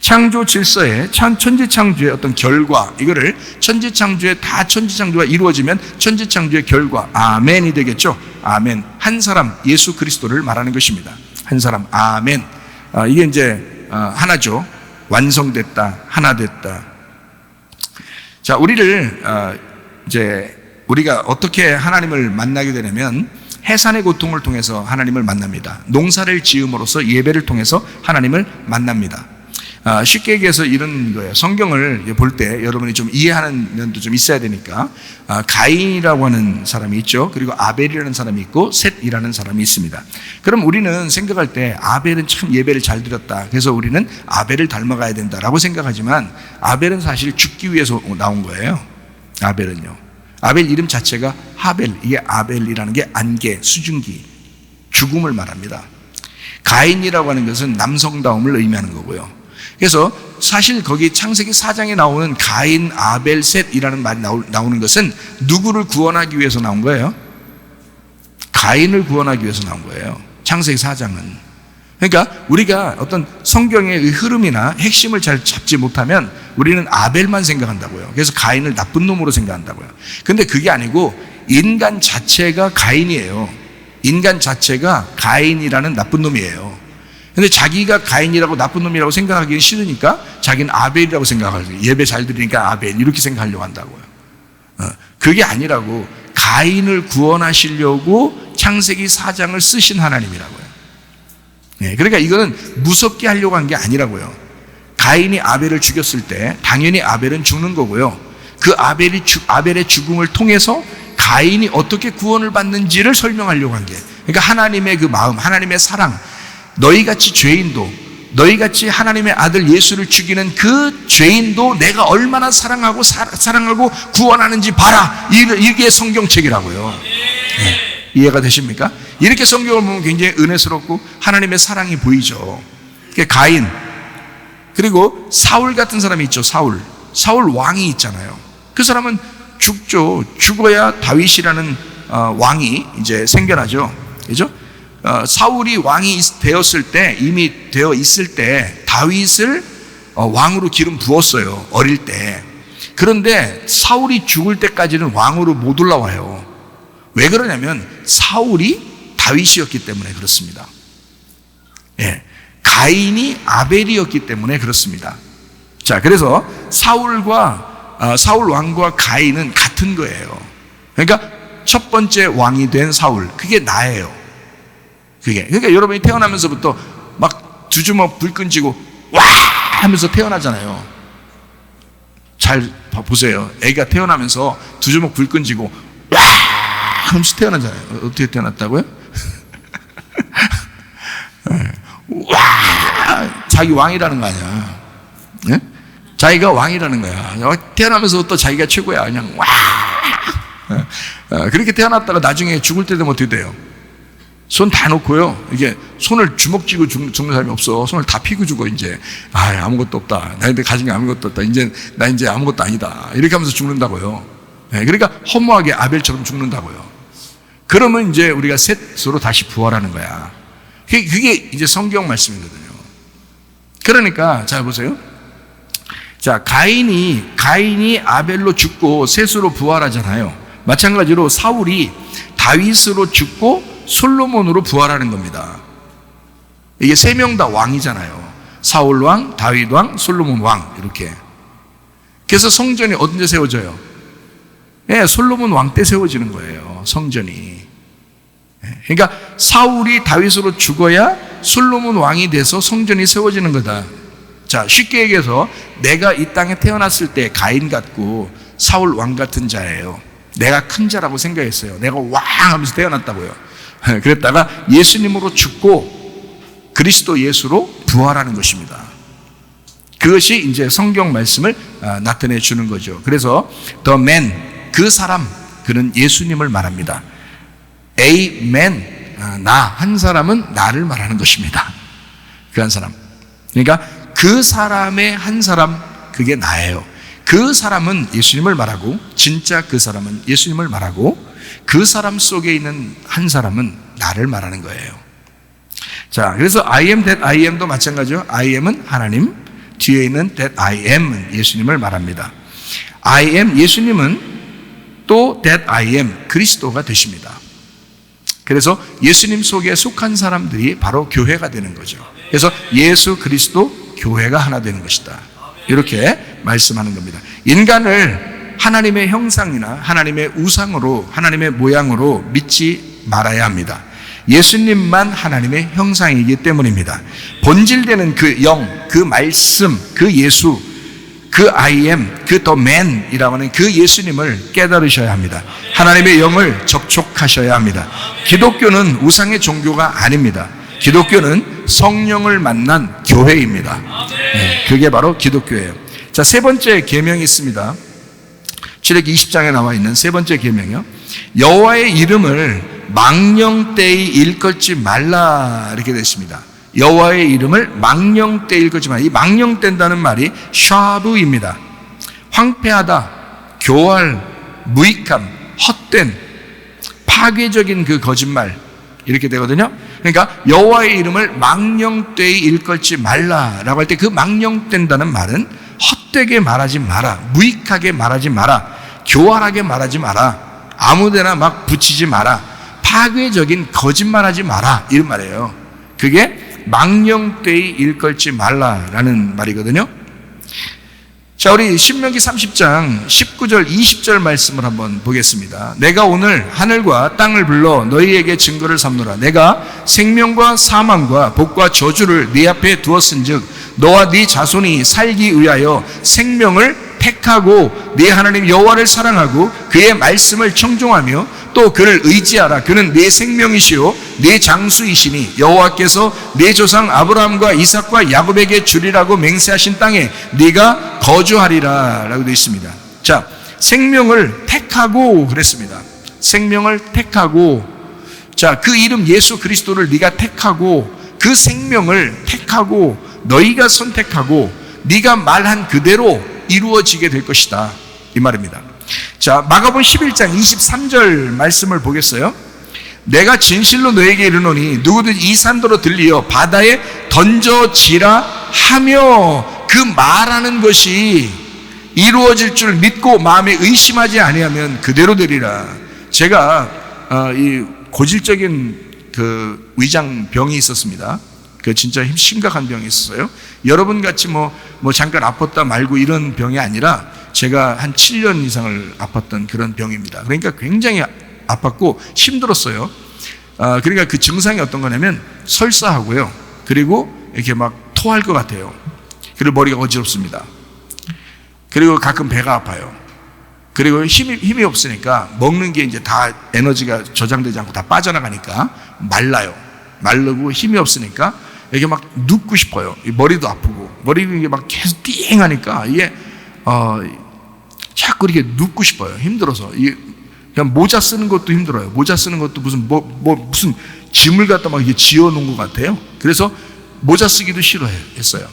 창조 질서의 천지창조의 어떤 결과, 이거를 천지창조의 다 천지창조가 이루어지면 천지창조의 결과, 아멘이 되겠죠. 아멘. 한 사람 예수 그리스도를 말하는 것입니다. 한 사람, 아멘. 이게 이제 하나죠. 완성됐다, 하나 됐다. 자, 우리가 어떻게 하나님을 만나게 되냐면 해산의 고통을 통해서 하나님을 만납니다. 농사를 지음으로써 예배를 통해서 하나님을 만납니다. 쉽게 얘기해서 이런 거예요. 성경을 볼 때 여러분이 좀 이해하는 면도 좀 있어야 되니까 가인이라고 하는 사람이 있죠. 그리고 아벨이라는 사람이 있고 셋이라는 사람이 있습니다. 그럼 우리는 생각할 때 아벨은 참 예배를 잘 드렸다. 그래서 우리는 아벨을 닮아가야 된다라고 생각하지만 아벨은 사실 죽기 위해서 나온 거예요. 아벨은요. 아벨 이름 자체가 하벨. 이게 아벨이라는 게 안개, 수증기, 죽음을 말합니다. 가인이라고 하는 것은 남성다움을 의미하는 거고요. 그래서 사실 거기 창세기 4장에 나오는 가인, 아벨, 셋이라는 말이 나오는 것은 누구를 구원하기 위해서 나온 거예요? 가인을 구원하기 위해서 나온 거예요. 창세기 4장은. 그러니까 우리가 어떤 성경의 흐름이나 핵심을 잘 잡지 못하면 우리는 아벨만 생각한다고요. 그래서 가인을 나쁜 놈으로 생각한다고요. 근데 그게 아니고 인간 자체가 가인이에요. 인간 자체가 가인이라는 나쁜 놈이에요. 근데 자기가 가인이라고 나쁜 놈이라고 생각하기 싫으니까 자기는 아벨이라고 생각하고 예배 잘 드리니까 아벨 이렇게 생각하려고 한다고요. 그게 아니라고 가인을 구원하시려고 창세기 4장을 쓰신 하나님이라고요. 그러니까 이거는 무섭게 하려고 한 게 아니라고요. 가인이 아벨을 죽였을 때 당연히 아벨은 죽는 거고요. 그 아벨의 죽음을 통해서 가인이 어떻게 구원을 받는지를 설명하려고 한 게, 그러니까 하나님의 그 마음, 하나님의 사랑, 너희같이 죄인도, 너희같이 하나님의 아들 예수를 죽이는 그 죄인도 내가 얼마나 사랑하고 구원하는지 봐라. 이게 성경책이라고요. 이해가 되십니까? 이렇게 성경을 보면 굉장히 은혜스럽고 하나님의 사랑이 보이죠. 가인, 그리고 사울 같은 사람이 있죠. 사울 왕이 있잖아요. 그 사람은 죽죠. 죽어야 다윗이라는 왕이 이제 생겨나죠. 그죠? 사울이 왕이 되었을 때, 이미 되어 있을 때 다윗을 왕으로 기름 부었어요. 어릴 때. 그런데 사울이 죽을 때까지는 왕으로 못 올라와요. 왜 그러냐면 사울이 다윗이었기 때문에 그렇습니다. 가인이 아벨이었기 때문에 그렇습니다. 자, 그래서 사울 왕과 가인은 같은 거예요. 그러니까 첫 번째 왕이 된 사울, 그게 나예요. 그러니까 여러분이 태어나면서부터 막 두 주먹 불 끈지고 와 하면서 태어나잖아요. 잘 보세요. 애가 태어나면서 두 주먹 불 끈지고 와 하면서 태어나잖아요. 어떻게 태어났다고요? 와, 자기 왕이라는 거 아니야. 네? 자기가 왕이라는 거야. 태어나면서부터 자기가 최고야. 그냥 와. 그렇게 태어났다가 나중에 죽을 때 되면 어떻게 돼요? 손 다 놓고요. 이게 손을 주먹 쥐고 죽는 사람이 없어. 손을 다 피고 죽어, 이제. 아무것도 없다. 나한테 가진 게 아무것도 없다. 나 이제 아무것도 아니다. 이렇게 하면서 죽는다고요. 그러니까 허무하게 아벨처럼 죽는다고요. 그러면 이제 우리가 셋으로 다시 부활하는 거야. 그게 이제 성경 말씀이거든요. 그러니까 자 보세요. 자, 가인이 아벨로 죽고 셋으로 부활하잖아요. 마찬가지로 사울이 다윗으로 죽고 솔로몬으로 부활하는 겁니다. 이게 세 명 다 왕이잖아요. 사울 왕, 다윗 왕, 솔로몬 왕 이렇게. 그래서 성전이 언제 세워져요? 예, 솔로몬 왕 때 세워지는 거예요. 성전이. 그러니까 사울이 다윗으로 죽어야 솔로몬 왕이 돼서 성전이 세워지는 거다. 자, 쉽게 얘기해서 내가 이 땅에 태어났을 때 가인 같고 사울 왕 같은 자예요. 내가 큰 자라고 생각했어요. 내가 왕 하면서 태어났다고요. 그랬다가 예수님으로 죽고 그리스도 예수로 부활하는 것입니다. 그것이 이제 성경 말씀을 나타내 주는 거죠. 그래서 the man, 그 사람, 그는 예수님을 말합니다. A man, 나 한 사람은 나를 말하는 것입니다. 그 한 사람. 그러니까 그 사람의 한 사람, 그게 나예요. 그 사람은 예수님을 말하고, 진짜 그 사람은 예수님을 말하고, 그 사람 속에 있는 한 사람은 나를 말하는 거예요. 자, 그래서 I am that I am도 마찬가지죠. I am은 하나님, 뒤에 있는 that I am은 예수님을 말합니다. I am, 예수님은 또 that I am, 그리스도가 되십니다. 그래서 예수님 속에 속한 사람들이 바로 교회가 되는 거죠. 그래서 예수 그리스도 교회가 하나 되는 것이다. 이렇게 말씀하는 겁니다. 인간을 하나님의 형상이나 하나님의 우상으로, 하나님의 모양으로 믿지 말아야 합니다. 예수님만 하나님의 형상이기 때문입니다. 본질되는 그 영, 그 말씀, 그 예수, 그 I am, 그 the man이라고 하는 그 예수님을 깨달으셔야 합니다. 하나님의 영을 접촉하셔야 합니다. 기독교는 우상의 종교가 아닙니다. 기독교는 성령을 만난 교회입니다. 네, 그게 바로 기독교예요. 자, 세 번째 계명이 있습니다. 출애굽기 20장에 나와 있는 세 번째 계명이요. 여호와의 이름을 망령되이 일컫지 말라, 이렇게 되어 있습니다. 여호와의 이름을 망령되이 일컫지 말라. 이 망령된다는 말이 샤브입니다. 황폐하다, 교활, 무익함, 헛된, 파괴적인 그 거짓말, 이렇게 되거든요. 그러니까 여호와의 이름을 망령되이 일컬지 말라라고 할 때 그 망령된다는 말은 헛되게 말하지 마라, 무익하게 말하지 마라, 교활하게 말하지 마라, 아무데나 막 붙이지 마라, 파괴적인 거짓말하지 마라, 이런 말이에요. 그게 망령되이 일컬지 말라라는 말이거든요. 자, 우리 신명기 30장 19절 20절 말씀을 한번 보겠습니다. 내가 오늘 하늘과 땅을 불러 너희에게 증거를 삼노라. 내가 생명과 사망과 복과 저주를 네 앞에 두었은즉 너와 네 자손이 살기 위하여 생명을 택하고 네 하나님 여호와를 사랑하고 그의 말씀을 청종하며 또 그를 의지하라. 그는 네 생명이시요 네 장수이시니 여호와께서 네 조상 아브라함과 이삭과 야곱에게 주리라고 맹세하신 땅에 네가 거주하리라 라고 되어 있습니다. 자, 생명을 택하고 그랬습니다. 생명을 택하고, 자, 그 이름 예수 그리스도를 네가 택하고, 그 생명을 택하고, 너희가 선택하고 네가 말한 그대로 이루어지게 될 것이다, 이 말입니다. 자, 마가복음 11장 23절 말씀을 보겠어요. 내가 진실로 너에게 이르노니 누구든지 이 산도로 들리어 바다에 던져지라 하며, 그 말하는 것이 이루어질 줄 믿고 마음에 의심하지 아니하면 그대로 되리라. 제가 이 고질적인 그 위장병이 있었습니다. 그 진짜 심각한 병이 있었어요. 여러분 같이 뭐 잠깐 아팠다 말고 이런 병이 아니라 제가 한 7년 이상을 아팠던 그런 병입니다. 그러니까 굉장히 아팠고 힘들었어요. 그러니까 그 증상이 어떤 거냐면 설사하고요. 그리고 이렇게 막 토할 것 같아요. 그리고 머리가 어지럽습니다. 그리고 가끔 배가 아파요. 그리고 힘이 없으니까 먹는 게 이제 다 에너지가 저장되지 않고 다 빠져나가니까 말라요. 마르고 힘이 없으니까 이게 막 눕고 싶어요. 머리도 아프고 머리가 막 계속 띵하니까 이게 자꾸 이렇게 눕고 싶어요. 힘들어서 이게 그냥 모자 쓰는 것도 힘들어요. 모자 쓰는 것도 무슨 짐을 갖다 막 이렇게 지어놓은 것 같아요. 그래서 모자 쓰기도 싫어했어요.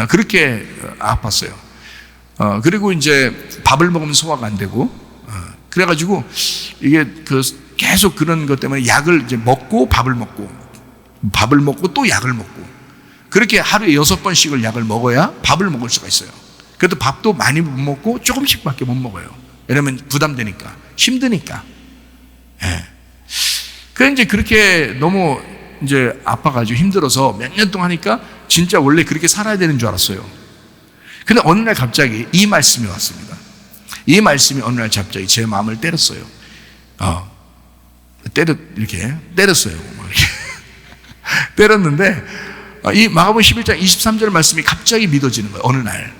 그렇게 아팠어요. 그리고 이제 밥을 먹으면 소화가 안 되고, 그래가지고 이게 그 계속 그런 것 때문에 약을 이제 먹고 밥을 먹고 또 약을 먹고, 그렇게 하루에 6번씩을 약을 먹어야 밥을 먹을 수가 있어요. 그래도 밥도 많이 못 먹고 조금씩밖에 못 먹어요. 왜냐면 부담되니까, 힘드니까. 예. 그래서 이제 그렇게 너무 이제 아파가지고 힘들어서 몇 년 동안 하니까 진짜 원래 그렇게 살아야 되는 줄 알았어요. 근데 어느 날 갑자기 이 말씀이 왔습니다. 이 말씀이 어느 날 갑자기 제 마음을 때렸어요. 이렇게 때렸어요. 이렇게. 때렸는데, 이 마가복음 11장 23절 말씀이 갑자기 믿어지는 거예요. 어느 날.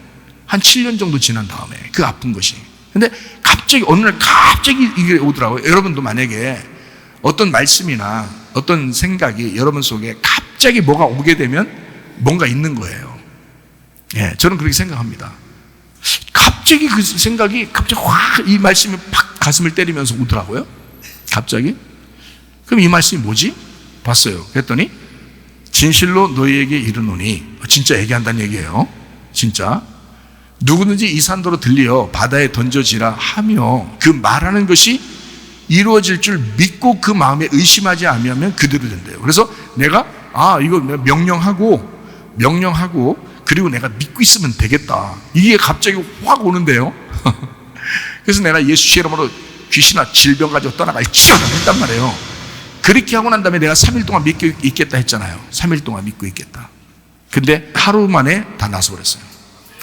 한 7년 정도 지난 다음에 그 아픈 것이. 근데 갑자기 어느 날 갑자기 이게 오더라고요. 여러분도 만약에 어떤 말씀이나 어떤 생각이 여러분 속에 갑자기 뭐가 오게 되면 뭔가 있는 거예요. 예, 저는 그렇게 생각합니다. 갑자기 그 생각이 갑자기 확 이 말씀이 팍 가슴을 때리면서 오더라고요. 갑자기. 그럼 이 말씀이 뭐지? 봤어요. 그랬더니 진실로 너희에게 이르노니, 진짜 얘기한다는 얘기예요. 진짜. 누구든지 이 산도로 들려 바다에 던져지라 하며 그 말하는 것이 이루어질 줄 믿고 그 마음에 의심하지 않으면 그대로 된대요. 그래서 내가 이거 명령하고 그리고 내가 믿고 있으면 되겠다. 이게 갑자기 확 오는데요. 그래서 내가 예수 이름으로 귀신아 질병 가지고 떠나가 했단 말이에요. 그렇게 하고 난 다음에 내가 3일 동안 믿고 있겠다 했잖아요. 3일 동안 믿고 있겠다. 근데 하루 만에 다 나서버렸어요.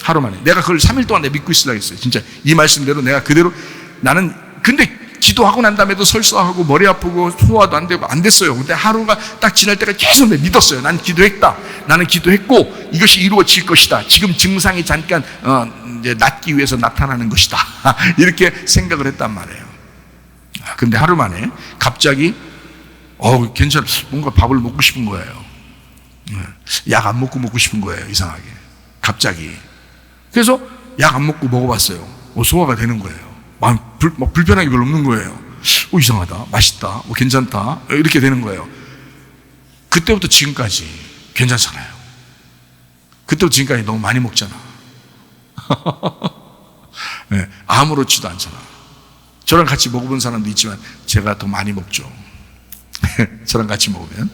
하루 만에. 내가 그걸 3일 동안 내가 믿고 있으려고 했어요. 진짜 이 말씀대로 내가 그대로 나는, 근데 기도하고 난 다음에도 설사하고 머리 아프고 소화도 안 되고 안 됐어요. 근데 하루가 딱 지날 때가 계속 내가 믿었어요. 난 기도했다. 나는 기도했고 이것이 이루어질 것이다. 지금 증상이 잠깐 이제 낫기 위해서 나타나는 것이다. 이렇게 생각을 했단 말이에요. 근데 하루 만에 갑자기 괜찮아. 뭔가 밥을 먹고 싶은 거예요. 약 안 먹고 싶은 거예요. 이상하게. 갑자기. 그래서 약 안 먹고 먹어봤어요. 소화가 되는 거예요. 막 불편한 게 별로 없는 거예요. 이상하다. 맛있다. 괜찮다. 이렇게 되는 거예요. 그때부터 지금까지 괜찮잖아요. 그때부터 지금까지 너무 많이 먹잖아. 네, 아무렇지도 않잖아. 저랑 같이 먹어본 사람도 있지만 제가 더 많이 먹죠. 저랑 같이 먹으면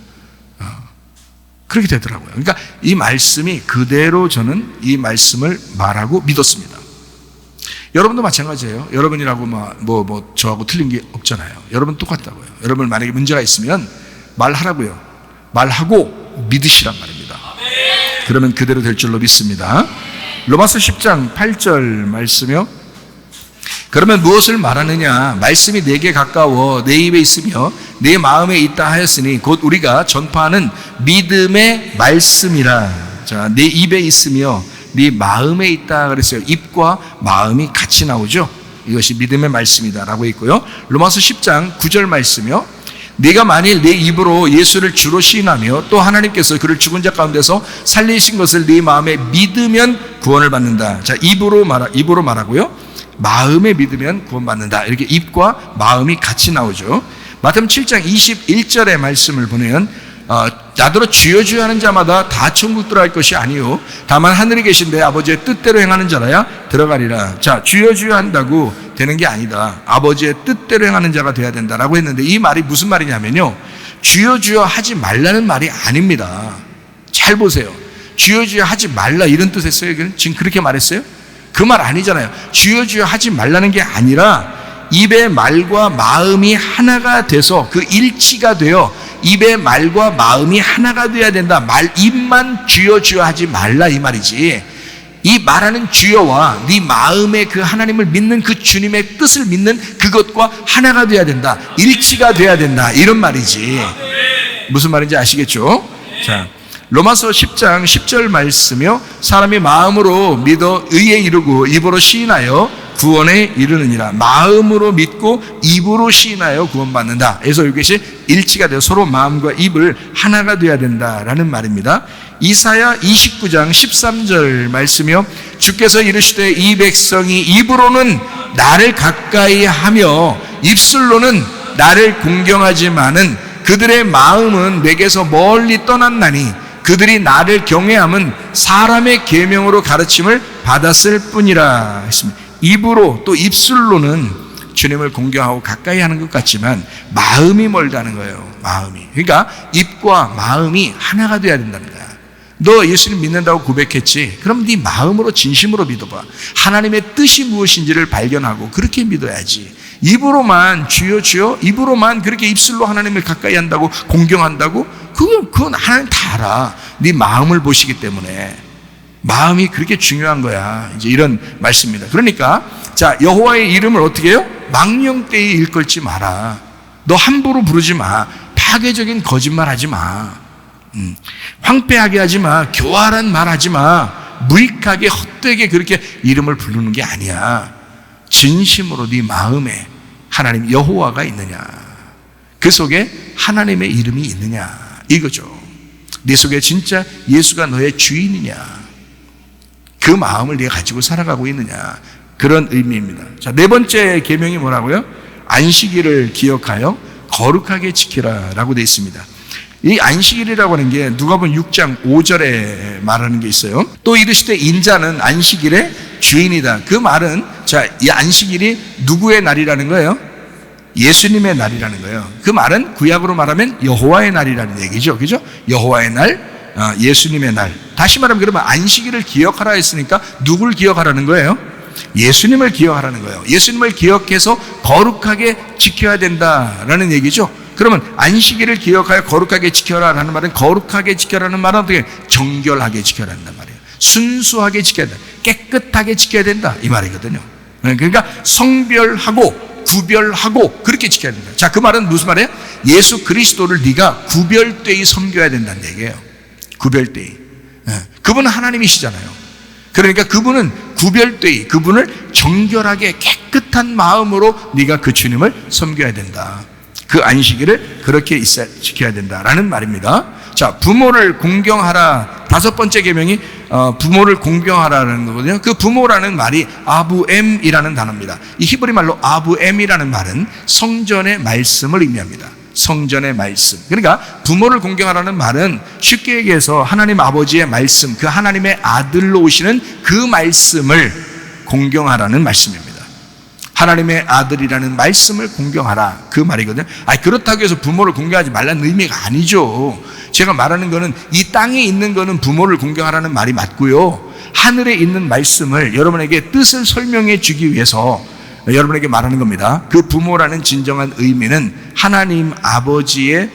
그렇게 되더라고요. 그러니까 이 말씀이 그대로 저는 이 말씀을 말하고 믿었습니다. 여러분도 마찬가지예요. 여러분이라고 저하고 틀린 게 없잖아요. 여러분 똑같다고요. 여러분 만약에 문제가 있으면 말하라고요. 말하고 믿으시란 말입니다. 그러면 그대로 될 줄로 믿습니다. 로마서 10장 8절 말씀이요. 그러면 무엇을 말하느냐? 말씀이 내게 가까워 내 입에 있으며 내 마음에 있다 하였으니 곧 우리가 전파하는 믿음의 말씀이라. 자, 내 입에 있으며 네 마음에 있다 그랬어요. 입과 마음이 같이 나오죠. 이것이 믿음의 말씀이다 라고 있고요. 로마서 10장 9절 말씀이요. 네가 만일 내 입으로 예수를 주로 시인하며 또 하나님께서 그를 죽은 자 가운데서 살리신 것을 네 마음에 믿으면 구원을 받는다. 자, 입으로 말하고요. 마음에 믿으면 구원받는다. 이렇게 입과 마음이 같이 나오죠. 마태복음 7장 21절의 말씀을 보면 나더러 주여 주여 하는 자마다 다 천국 들어갈 것이 아니요 다만 하늘에 계신 내 아버지의 뜻대로 행하는 자라야 들어가리라. 자, 주여 주여 한다고 되는 게 아니다. 아버지의 뜻대로 행하는 자가 돼야 된다라고 했는데 이 말이 무슨 말이냐면요, 주여 주여 하지 말라는 말이 아닙니다. 잘 보세요. 주여 주여 하지 말라 이런 뜻했어요? 지금 그렇게 말했어요? 그 말 아니잖아요. 주여 주여 하지 말라는 게 아니라 입의 말과 마음이 하나가 돼서 그 일치가 되어 입의 말과 마음이 하나가 돼야 된다. 입만 주여 주여 하지 말라 이 말이지. 이 말하는 주여와 네 마음의 그 하나님을 믿는 그 주님의 뜻을 믿는 그것과 하나가 돼야 된다. 일치가 돼야 된다. 이런 말이지. 무슨 말인지 아시겠죠? 자, 로마서 10장 10절 말씀이요. 사람이 마음으로 믿어 의에 이르고 입으로 시인하여 구원에 이르느니라. 마음으로 믿고 입으로 시인하여 구원받는다. 그래서 이것이 일치가 되어 서로 마음과 입을 하나가 되어야 된다라는 말입니다. 이사야 29장 13절 말씀이요. 주께서 이르시되 이 백성이 입으로는 나를 가까이 하며 입술로는 나를 공경하지만은 그들의 마음은 내게서 멀리 떠났나니 그들이 나를 경외함은 사람의 계명으로 가르침을 받았을 뿐이라 했습니다. 입으로 또 입술로는 주님을 공경하고 가까이 하는 것 같지만 마음이 멀다는 거예요. 마음이. 그러니까 입과 마음이 하나가 돼야 된다는 거야. 너 예수님 믿는다고 고백했지? 그럼 네 마음으로 진심으로 믿어봐. 하나님의 뜻이 무엇인지를 발견하고 그렇게 믿어야지. 입으로만 주여 주여 입으로만 그렇게 입술로 하나님을 가까이 한다고 공경한다고? 그건 하나님 다 알아. 네 마음을 보시기 때문에. 마음이 그렇게 중요한 거야. 이제 이런 말씀입니다. 그러니까 자, 여호와의 이름을 어떻게 해요? 망령되이 일컬지 마라. 너 함부로 부르지 마. 파괴적인 거짓말 하지 마. 황폐하게 하지 마. 교활한 말 하지 마. 무익하게 헛되게 그렇게 이름을 부르는 게 아니야. 진심으로 네 마음에 하나님 여호와가 있느냐, 그 속에 하나님의 이름이 있느냐, 이거죠. 네 속에 진짜 예수가 너의 주인이냐, 그 마음을 네가 가지고 살아가고 있느냐, 그런 의미입니다. 자, 네 번째 계명이 뭐라고요? 안식일을 기억하여 거룩하게 지키라라고 되어 있습니다. 이 안식일이라고 하는 게 누가복음 6장 5절에 말하는 게 있어요. 또 이르시되 인자는 안식일의 주인이다. 그 말은 자, 이 안식일이 누구의 날이라는 거예요? 예수님의 날이라는 거예요. 그 말은 구약으로 말하면 여호와의 날이라는 얘기죠. 그죠? 여호와의 날, 예수님의 날. 다시 말하면 그러면 안식일을 기억하라 했으니까 누굴 기억하라는 거예요? 예수님을 기억하라는 거예요. 예수님을 기억해서 거룩하게 지켜야 된다라는 얘기죠. 그러면 안식일을 기억하여 거룩하게 지켜라라는 말은, 거룩하게 지켜라는 말은 어떻게? 정결하게 지켜야 한단 말이에요. 순수하게 지켜야 된다. 깨끗하게 지켜야 된다, 이 말이거든요. 그러니까 성별하고 구별하고 그렇게 지켜야 된다. 자, 그 말은 무슨 말이에요? 예수 그리스도를 네가 구별되이 섬겨야 된다는 얘기예요. 구별되이. 그분은 하나님이시잖아요. 그러니까 그분은 구별되이, 그분을 정결하게 깨끗한 마음으로 네가 그 주님을 섬겨야 된다. 그 안식일을 그렇게 지켜야 된다라는 말입니다. 자, 부모를 공경하라. 다섯 번째 계명이 부모를 공경하라는 거거든요. 그 부모라는 말이 아부엠이라는 단어입니다. 이 히브리 말로 아부엠이라는 말은 성전의 말씀을 의미합니다. 성전의 말씀. 그러니까 부모를 공경하라는 말은 쉽게 얘기해서 하나님 아버지의 말씀, 그 하나님의 아들로 오시는 그 말씀을 공경하라는 말씀입니다. 하나님의 아들이라는 말씀을 공경하라, 그 말이거든요. 그렇다고 해서 부모를 공경하지 말라는 의미가 아니죠. 제가 말하는 거는 이 땅에 있는 거는 부모를 공경하라는 말이 맞고요, 하늘에 있는 말씀을 여러분에게 뜻을 설명해 주기 위해서 여러분에게 말하는 겁니다. 그 부모라는 진정한 의미는 하나님 아버지의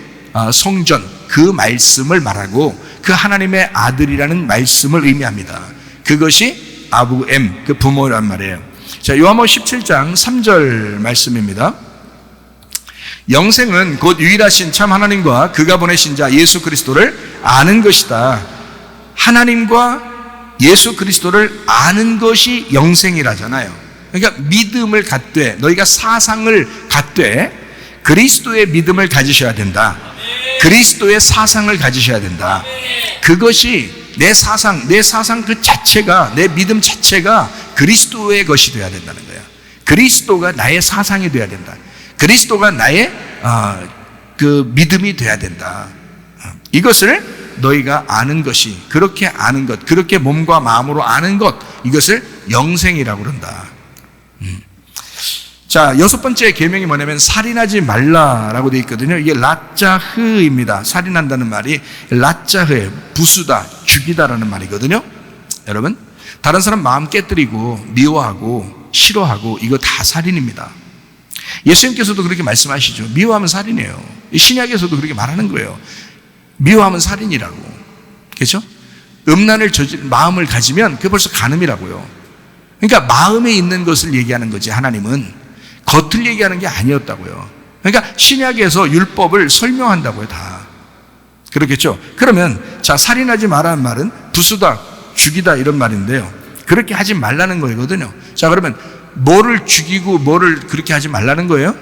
성전, 그 말씀을 말하고 그 하나님의 아들이라는 말씀을 의미합니다. 그것이 아부엠, 그 부모란 말이에요. 자, 요한복음 17장 3절 말씀입니다. 영생은 곧 유일하신 참 하나님과 그가 보내신 자 예수 그리스도를 아는 것이다. 하나님과 예수 그리스도를 아는 것이 영생이라잖아요. 그러니까 믿음을 갖되, 너희가 사상을 갖되 그리스도의 믿음을 가지셔야 된다. 그리스도의 사상을 가지셔야 된다. 그것이 내 사상 그 자체가, 내 믿음 자체가 그리스도의 것이 되어야 된다는 거예요. 그리스도가 나의 사상이 되어야 된다. 그리스도가 나의 그 믿음이 되어야 된다. 이것을 너희가 아는 것이, 그렇게 아는 것, 그렇게 몸과 마음으로 아는 것, 이것을 영생이라고 그런다. 자, 여섯 번째 계명이 뭐냐면 살인하지 말라라고 되어 있거든요. 이게 라짜흐입니다. 살인한다는 말이 라짜흐예요. 부수다, 죽이다라는 말이거든요. 여러분, 다른 사람 마음 깨뜨리고 미워하고 싫어하고 이거 다 살인입니다. 예수님께서도 그렇게 말씀하시죠. 미워하면 살인이에요. 신약에서도 그렇게 말하는 거예요. 미워하면 살인이라고. 그렇죠? 음란을 마음을 가지면 그게 벌써 간음이라고요. 그러니까 마음에 있는 것을 얘기하는 거지, 하나님은 겉을 얘기하는 게 아니었다고요. 그러니까 신약에서 율법을 설명한다고요, 다. 그렇겠죠? 그러면 자, 살인하지 말라는 말은 부수다, 죽이다 이런 말인데요, 그렇게 하지 말라는 거거든요. 자, 그러면 뭐를 죽이고 뭐를 그렇게 하지 말라는 거예요?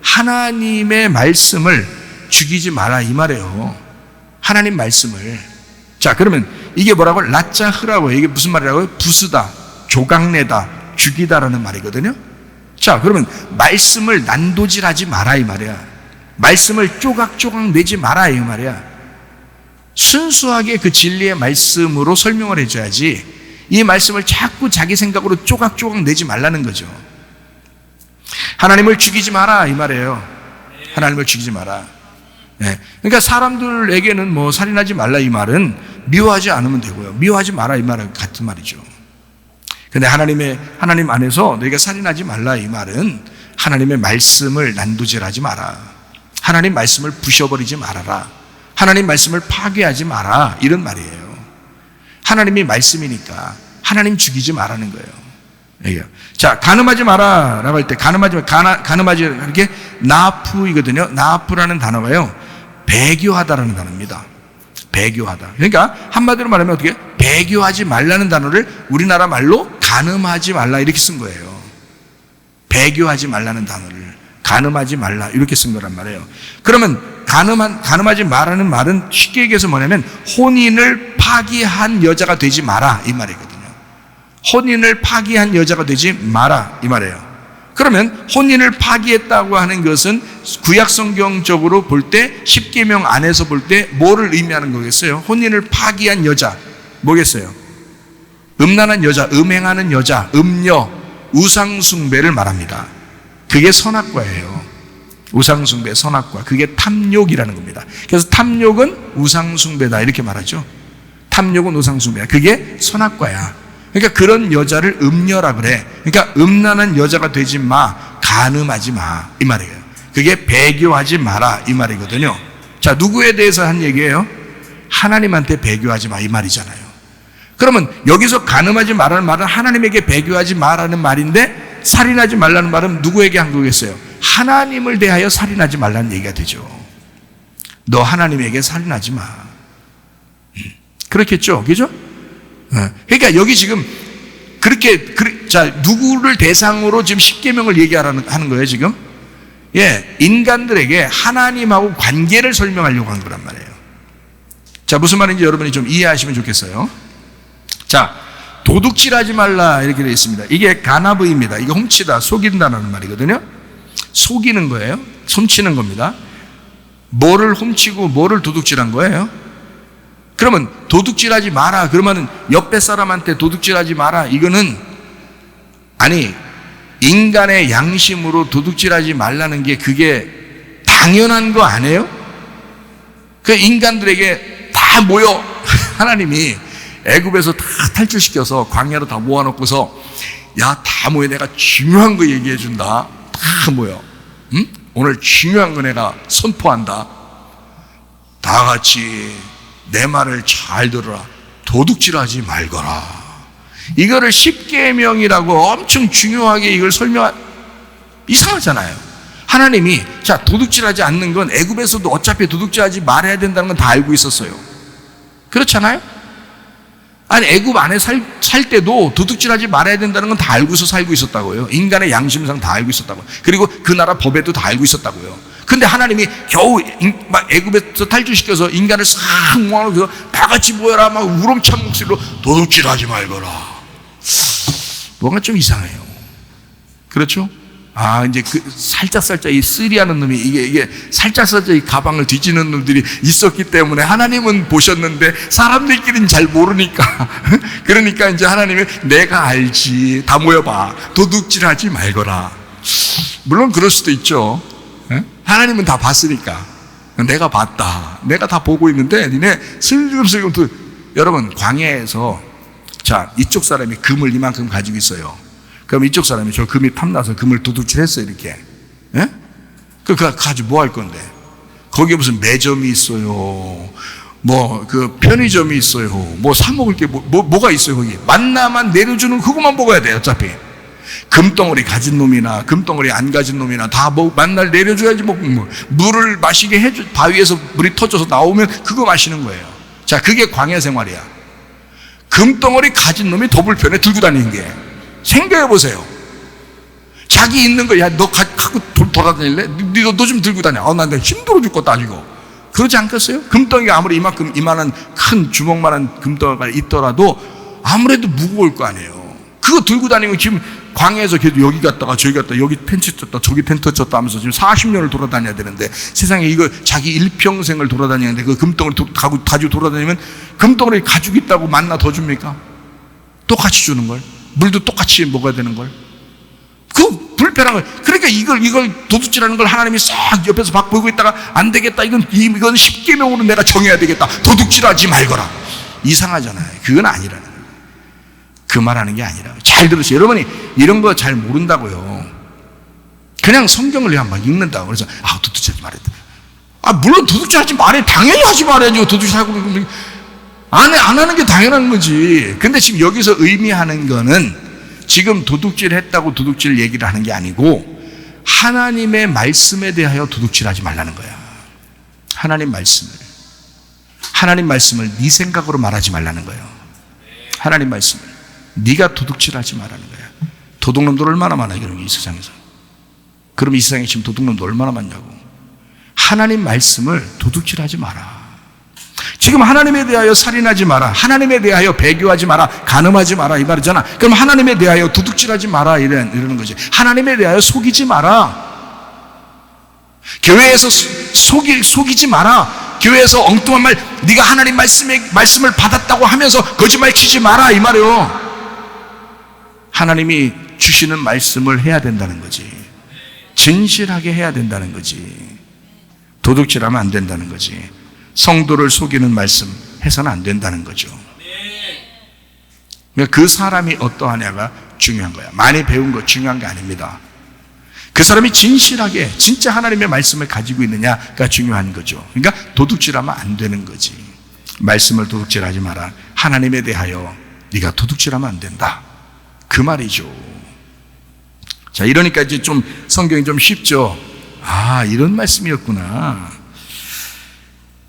하나님의 말씀을 죽이지 마라, 이 말이에요. 하나님 말씀을. 자, 그러면 이게 뭐라고? 라짜흐라고. 이게 무슨 말이라고요? 부수다, 조각내다, 죽이다라는 말이거든요. 자, 그러면 말씀을 난도질하지 마라, 이 말이야. 말씀을 조각조각 내지 마라, 이 말이야. 순수하게 그 진리의 말씀으로 설명을 해줘야지, 이 말씀을 자꾸 자기 생각으로 조각조각 내지 말라는 거죠. 하나님을 죽이지 마라 이 말이에요. 하나님을 죽이지 마라. 네. 그러니까 사람들에게는 뭐 살인하지 말라 이 말은 미워하지 않으면 되고요. 미워하지 마라 이 말은 같은 말이죠. 근데 하나님 안에서 너희가 살인하지 말라 이 말은 하나님의 말씀을 난도질하지 마라. 하나님 말씀을 부셔버리지 말아라. 하나님 말씀을 파괴하지 마라. 이런 말이에요. 하나님이 말씀이니까 하나님 죽이지 말라는 거예요. 자, 간음하지 마라 라고 할 때 간음하지 이렇게 나프이거든요. 나프라는 단어가요, 배교하다라는 단어입니다. 배교하다. 그러니까 한마디로 말하면 어떻게? 배교하지 말라는 단어를 우리나라 말로 간음하지 말라 이렇게 쓴 거예요. 배교하지 말라는 단어를 간음하지 말라 이렇게 쓴 거란 말이에요. 그러면 간음하지 말라는 말은 쉽게 얘기해서 뭐냐면 혼인을 파기한 여자가 되지 마라 이 말이거든요. 혼인을 파기한 여자가 되지 마라 이 말이에요. 그러면 혼인을 파기했다고 하는 것은 구약성경적으로 볼 때 십계명 안에서 볼 때 뭐를 의미하는 거겠어요? 혼인을 파기한 여자 뭐겠어요? 음란한 여자, 음행하는 여자, 음녀, 우상숭배를 말합니다. 그게 선악과예요. 우상숭배, 선악과. 그게 탐욕이라는 겁니다. 그래서 탐욕은 우상숭배다 이렇게 말하죠. 탐욕은 우상숭배야. 그게 선악과야. 그러니까 그런 여자를 음녀라 그래. 그러니까 음란한 여자가 되지 마, 간음하지 마 이 말이에요. 그게 배교하지 마라 이 말이거든요. 자, 누구에 대해서 한 얘기예요? 하나님한테 배교하지 마 이 말이잖아요. 그러면 여기서 간음하지 말라는 말은 하나님에게 배교하지 마라는 말인데 살인하지 말라는 말은 누구에게 한 거겠어요? 하나님을 대하여 살인하지 말라는 얘기가 되죠. 너 하나님에게 살인하지 마. 그렇겠죠? 그죠? 그러니까 여기 지금 자, 누구를 대상으로 지금 십계명을 얘기하는 거예요, 지금? 인간들에게 하나님하고 관계를 설명하려고 한 거란 말이에요. 자, 무슨 말인지 여러분이 좀 이해하시면 좋겠어요. 자, 도둑질하지 말라 이렇게 되어 있습니다. 이게 가나브입니다. 이게 훔치다, 속인다라는 말이거든요. 속이는 거예요. 훔치는 겁니다. 뭐를 훔치고 뭐를 도둑질한 거예요? 그러면 도둑질하지 마라 그러면 옆에 사람한테 도둑질하지 마라 이거는 아니 인간의 양심으로 도둑질하지 말라는 게 그게 당연한 거 아니에요? 그 인간들에게 다 모여 하나님이 애굽에서 다 탈출시켜서 광야로 다 모아놓고서 야, 다 모여 내가 중요한 거 얘기해 준다. 다 모여. 응? 오늘 중요한 거 내가 선포한다. 다 같이 내 말을 잘 들어라. 도둑질하지 말거라. 이거를 십계명이라고 엄청 중요하게 이걸 이상하잖아요. 하나님이 자, 도둑질하지 않는 건 애굽에서도 어차피 도둑질하지 말아야 된다는 건 다 알고 있었어요. 그렇잖아요? 아니 애굽 안에 살 때도 도둑질하지 말아야 된다는 건 다 알고서 살고 있었다고요. 인간의 양심상 다 알고 있었다고요. 그리고 그 나라 법에도 다 알고 있었다고요. 근데 하나님이 겨우 막 애굽에서 탈출시켜서 인간을 싹 모아놓고 다 같이 모여라 막 우렁찬 목소리로 도둑질하지 말거라. 뭔가 좀 이상해요. 그렇죠? 아, 이제 살짝 이 쓰리하는 놈이 이게 살짝 이 가방을 뒤지는 놈들이 있었기 때문에 하나님은 보셨는데 사람들끼리는 잘 모르니까 그러니까 이제 하나님이 내가 알지. 다 모여봐. 도둑질하지 말거라. 물론 그럴 수도 있죠. 하나님은 다 봤으니까. 내가 봤다. 내가 다 보고 있는데 니네 슬금슬금 여러분 광야에서 자, 이쪽 사람이 금을 이만큼 가지고 있어요. 그럼 이쪽 사람이 저 금이 탐나서 금을 도둑질했어요 이렇게. 그거 가지고 뭐 할 건데? 거기에 무슨 매점이 있어요. 뭐 그 편의점이 있어요. 뭐 사 먹을 게 뭐가 있어요 거기? 만나만 내려주는 그것만 먹어야 돼요 어차피. 금덩어리 가진 놈이나 금덩어리 안 가진 놈이나 다 뭐 만날 내려줘야지 뭐 물을 마시게 해줘. 바위에서 물이 터져서 나오면 그거 마시는 거예요. 자, 그게 광야 생활이야. 금덩어리 가진 놈이 도불편에 들고 다니는 게. 생각해 보세요. 자기 있는 거, 야, 너 갖고 돌아다닐래? 너 좀 들고 다녀. 난 힘들어 죽겠다, 아니고. 그러지 않겠어요? 금덩이가 아무리 이만한 큰 주먹만한 금덩이가 있더라도 아무래도 무거울 거 아니에요. 그거 들고 다니면 지금 광야에서 계속 여기 갔다가 저기 갔다가 여기 텐트 쳤다 저기 텐트 쳤다 하면서 지금 40년을 돌아다녀야 되는데 세상에 이거 자기 일평생을 돌아다니는데 그 금덩어리 가지고 돌아다니면 금덩어리 가지고 있다고 만나 더 줍니까? 똑같이 주는 걸. 물도 똑같이 먹어야 되는 걸. 불편한 거예요. 그러니까 이걸 도둑질하는 걸 하나님이 싹 옆에서 보고 있다가 안 되겠다. 이건 십계명으로 내가 정해야 되겠다. 도둑질하지 말거라. 이상하잖아요. 그건 아니라는 거예요. 그 말하는 게 아니라. 잘 들으세요. 여러분이 이런 거 잘 모른다고요. 그냥 성경을 그냥 막 읽는다고. 그래서 도둑질하지 말아야 돼. 물론 도둑질하지 말아야 당연히 하지 말아야죠. 도둑질하고 안 하는 게 당연한 거지. 근데 지금 여기서 의미하는 거는 지금 도둑질 했다고 도둑질 얘기를 하는 게 아니고 하나님의 말씀에 대하여 도둑질하지 말라는 거야. 하나님 말씀을 네 생각으로 말하지 말라는 거예요. 하나님 말씀을 네가 도둑질하지 말라는 거야. 도둑놈들 얼마나 많아요, 이 세상에서. 그럼 이 세상에 지금 도둑놈들 얼마나 많냐고. 하나님 말씀을 도둑질하지 마라. 지금 하나님에 대하여 살인하지 마라, 하나님에 대하여 배교하지 마라, 간음하지 마라 이 말이잖아. 그럼 하나님에 대하여 도둑질하지 마라 이러는 거지. 하나님에 대하여 속이지 마라. 교회에서 속이지 마라. 교회에서 엉뚱한 말, 네가 하나님 말씀을 받았다고 하면서 거짓말 치지 마라 이 말이요. 하나님이 주시는 말씀을 해야 된다는 거지. 진실하게 해야 된다는 거지. 도둑질하면 안 된다는 거지. 성도를 속이는 말씀 해서는 안 된다는 거죠. 그 사람이 어떠하냐가 중요한 거야. 많이 배운 거 중요한 게 아닙니다. 그 사람이 진실하게 진짜 하나님의 말씀을 가지고 있느냐가 중요한 거죠. 그러니까 도둑질하면 안 되는 거지. 말씀을 도둑질하지 마라. 하나님에 대하여 네가 도둑질하면 안 된다. 그 말이죠. 자, 이러니까 이제 좀 성경이 좀 쉽죠. 이런 말씀이었구나.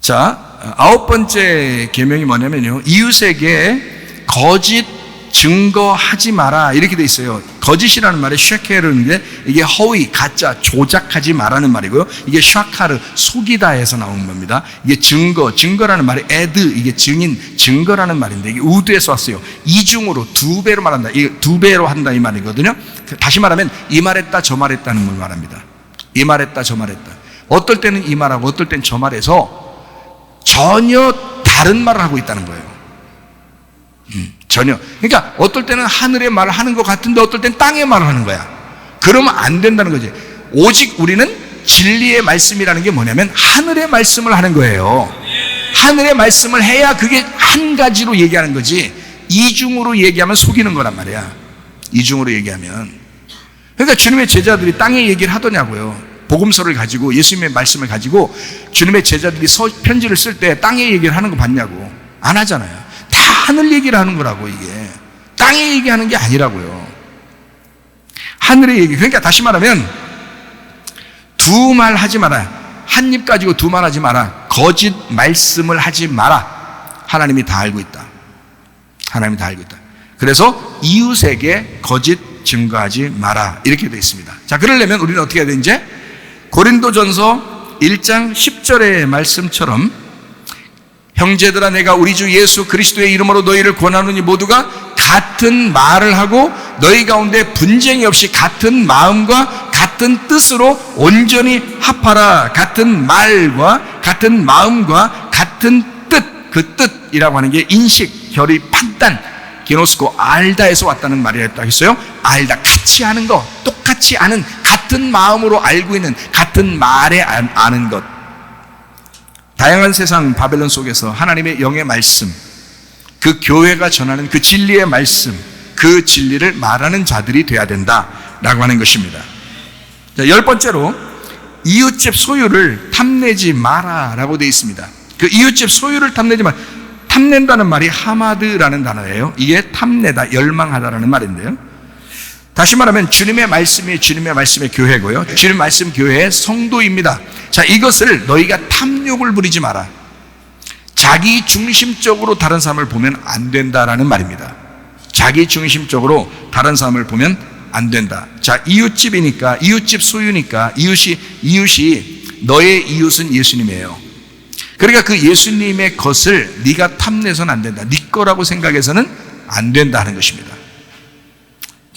자, 9번째 계명이 뭐냐면요, 이웃에게 거짓 증거하지 마라 이렇게 돼 있어요. 거짓이라는 말이 쉐케르인데 이게 허위, 가짜, 조작하지 마라는 말이고요. 이게 샤카르, 속이다에서 나온 겁니다. 이게 증거라는 말이 에드, 이게 증인, 증거라는 말인데 이게 우드에서 왔어요. 이중으로 두 배로 말한다. 이게 두 배로 한다 이 말이거든요. 다시 말하면 이 말했다 저 말했다는 걸 말합니다. 이 말했다 저 말했다. 어떨 때는 이 말하고 어떨 때는 저 말해서 전혀 다른 말을 하고 있다는 거예요. 전혀. 그러니까 어떨 때는 하늘의 말을 하는 것 같은데 어떨 때는 땅의 말을 하는 거야. 그러면 안 된다는 거지. 오직 우리는 진리의 말씀이라는 게 뭐냐면 하늘의 말씀을 하는 거예요. 하늘의 말씀을 해야 그게 한 가지로 얘기하는 거지. 이중으로 얘기하면 속이는 거란 말이야. 이중으로 얘기하면. 그러니까 주님의 제자들이 땅의 얘기를 하더냐고요. 복음서를 가지고 예수님의 말씀을 가지고 주님의 제자들이 편지를 쓸 때 땅의 얘기를 하는 거 봤냐고. 안 하잖아요. 다 하늘 얘기를 하는 거라고. 이게 땅의 얘기하는 게 아니라고요. 하늘의 얘기. 그러니까 다시 말하면 두 말 하지 마라. 한 입 가지고 두 말 하지 마라. 거짓 말씀을 하지 마라. 하나님이 다 알고 있다. 하나님이 다 알고 있다. 그래서 이웃에게 거짓 증거하지 마라 이렇게 되어 있습니다. 자, 그러려면 우리는 어떻게 해야 되는지 고린도전서 1장 10절의 말씀처럼 형제들아 내가 우리 주 예수 그리스도의 이름으로 너희를 권하노니 모두가 같은 말을 하고 너희 가운데 분쟁이 없이 같은 마음과 같은 뜻으로 온전히 합하라. 같은 말과 같은 마음과 같은 뜻, 그 뜻이라고 하는 게 인식, 결의, 판단, 게노스코, 알다에서 왔다는 말이었다 했어요. 알다, 같이 아는 것, 똑같이 아는, 같은 마음으로 알고 있는, 같은 말에 아는 것. 다양한 세상 바벨론 속에서 하나님의 영의 말씀, 그 교회가 전하는 그 진리의 말씀, 그 진리를 말하는 자들이 돼야 된다라고 하는 것입니다. 자, 10번째로 이웃집 소유를 탐내지 마라라고 되어 있습니다. 그 이웃집 소유를 탐내지 마라. 탐낸다는 말이 하마드라는 단어예요. 이게 탐내다, 열망하다라는 말인데요. 다시 말하면 주님의 말씀이 주님의 말씀의 교회고요. 주님의 말씀 교회의 성도입니다. 자, 이것을 너희가 탐욕을 부리지 마라. 자기 중심적으로 다른 사람을 보면 안 된다라는 말입니다. 자기 중심적으로 다른 사람을 보면 안 된다. 자, 이웃집이니까, 이웃집 소유니까, 이웃이 너의 이웃은 예수님이에요. 그러니까 그 예수님의 것을 네가 탐내서는 안 된다. 네 거라고 생각해서는 안 된다는 것입니다.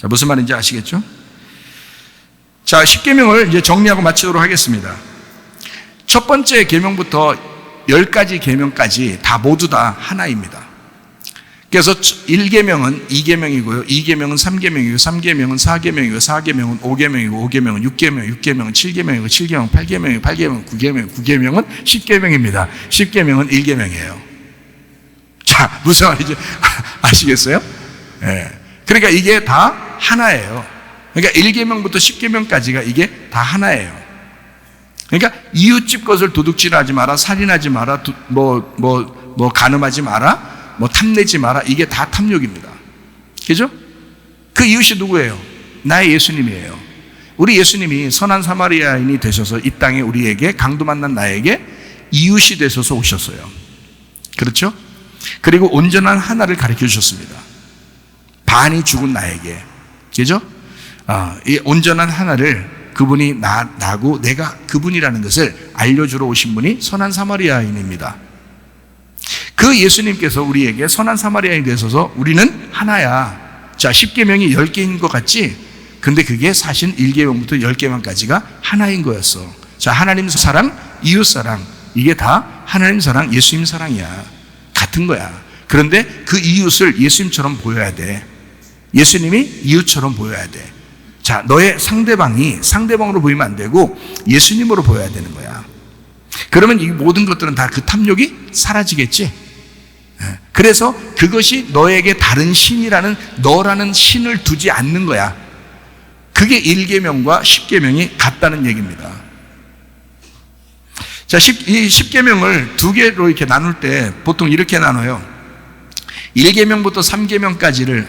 자, 무슨 말인지 아시겠죠? 자, 10계명을 이제 정리하고 마치도록 하겠습니다. 첫 번째 계명부터 10가지 계명까지 다 모두 다 하나입니다. 그래서 1계명은 2계명이고요. 2계명은 3계명이고 3계명은 4계명이고 4계명은 5계명이고 5계명은 6계명, 6계명은 7계명이고 7계명은 8계명이고 8계명은 9계명, 9계명은 10계명입니다. 10계명은 1계명이에요. 자, 무슨 말인지 아시겠어요? 예. 그러니까 이게 다 하나예요. 그러니까 1계명부터 10계명까지가 이게 다 하나예요. 그러니까 이웃집 것을 도둑질하지 마라, 살인하지 마라, 간음하지 마라, 탐내지 마라. 이게 다 탐욕입니다. 그죠? 그 이웃이 누구예요? 나의 예수님이에요. 우리 예수님이 선한 사마리아인이 되셔서 이 땅에 우리에게 강도 만난 나에게 이웃이 되셔서 오셨어요. 그렇죠? 그리고 온전한 하나를 가르쳐 주셨습니다. 반이 죽은 나에게. 그죠? 이 온전한 하나를 그분이 나고 내가 그분이라는 것을 알려주러 오신 분이 선한 사마리아인입니다. 그 예수님께서 우리에게 선한 사마리아인이 되셔서 우리는 하나야. 자, 10계명이 10개인 것 같지? 근데 그게 사실 1계명부터 10계명까지가 하나인 거였어. 자, 하나님 사랑, 이웃 사랑, 이게 다 하나님 사랑, 예수님 사랑이야. 같은 거야. 그런데 그 이웃을 예수님처럼 보여야 돼. 예수님이 이웃처럼 보여야 돼. 자, 너의 상대방이 상대방으로 보이면 안 되고 예수님으로 보여야 되는 거야. 그러면 이 모든 것들은 다 그 탐욕이 사라지겠지. 그래서 그것이 너에게 다른 신이라는 너라는 신을 두지 않는 거야. 그게 1계명과 10계명이 같다는 얘기입니다. 자, 이 10계명을 두 개로 이렇게 나눌 때 보통 이렇게 나눠요. 1계명부터 3계명까지를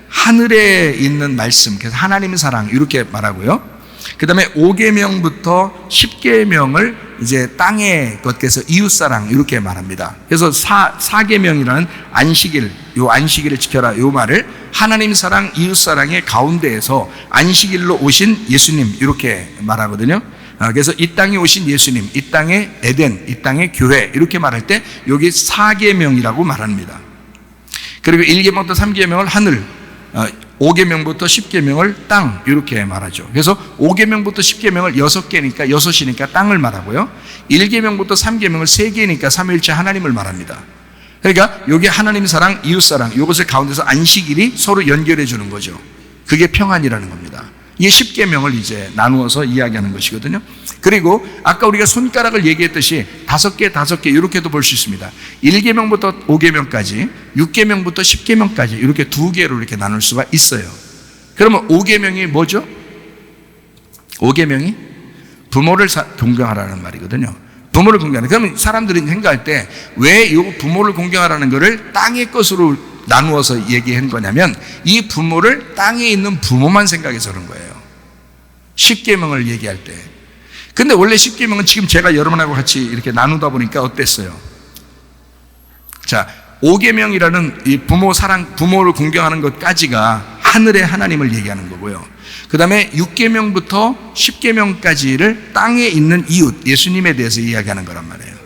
하늘에 있는 말씀, 그래서 하나님의 사랑 이렇게 말하고요. 그 다음에 5계명부터 10계명을 이제 땅의 것께서 이웃사랑 이렇게 말합니다. 그래서 4계명이라는 안식일, 요 안식일을 지켜라 요 말을 하나님 사랑, 이웃사랑의 가운데에서 안식일로 오신 예수님 이렇게 말하거든요. 그래서 이 땅에 오신 예수님, 이 땅의 에덴, 이 땅의 교회 이렇게 말할 때 여기 4계명이라고 말합니다. 그리고 1계명부터 3계명을 하늘, 5계명부터 10계명을 땅 이렇게 말하죠. 그래서 5계명부터 10계명을 6개니까 6이니까 땅을 말하고요. 1계명부터 3계명을 3개니까 삼위일체 하나님을 말합니다. 그러니까 여기 하나님 사랑, 이웃 사랑 이것을 가운데서 안식일이 서로 연결해 주는 거죠. 그게 평안이라는 겁니다. 이 10계명을 이제 나누어서 이야기하는 것이거든요. 그리고 아까 우리가 손가락을 얘기했듯이 5개 이렇게도 볼 수 있습니다. 1계명부터 5계명까지, 6계명부터 10계명까지 이렇게 2개로 이렇게 나눌 수가 있어요. 그러면 5계명이 뭐죠? 5계명이 부모를 공경하라는 말이거든요. 부모를 공경하라. 그러면 사람들이 생각할 때 왜 이 부모를 공경하라는 것을 땅의 것으로 나누어서 얘기한 거냐면 이 부모를 땅에 있는 부모만 생각해서 그런 거예요. 10계명을 얘기할 때. 근데 원래 10계명은 지금 제가 여러분하고 같이 이렇게 나누다 보니까 어땠어요? 자, 5계명이라는 이 부모 사랑, 부모를 공경하는 것까지가 하늘의 하나님을 얘기하는 거고요. 그 다음에 6계명부터 10계명까지를 땅에 있는 이웃, 예수님에 대해서 이야기하는 거란 말이에요.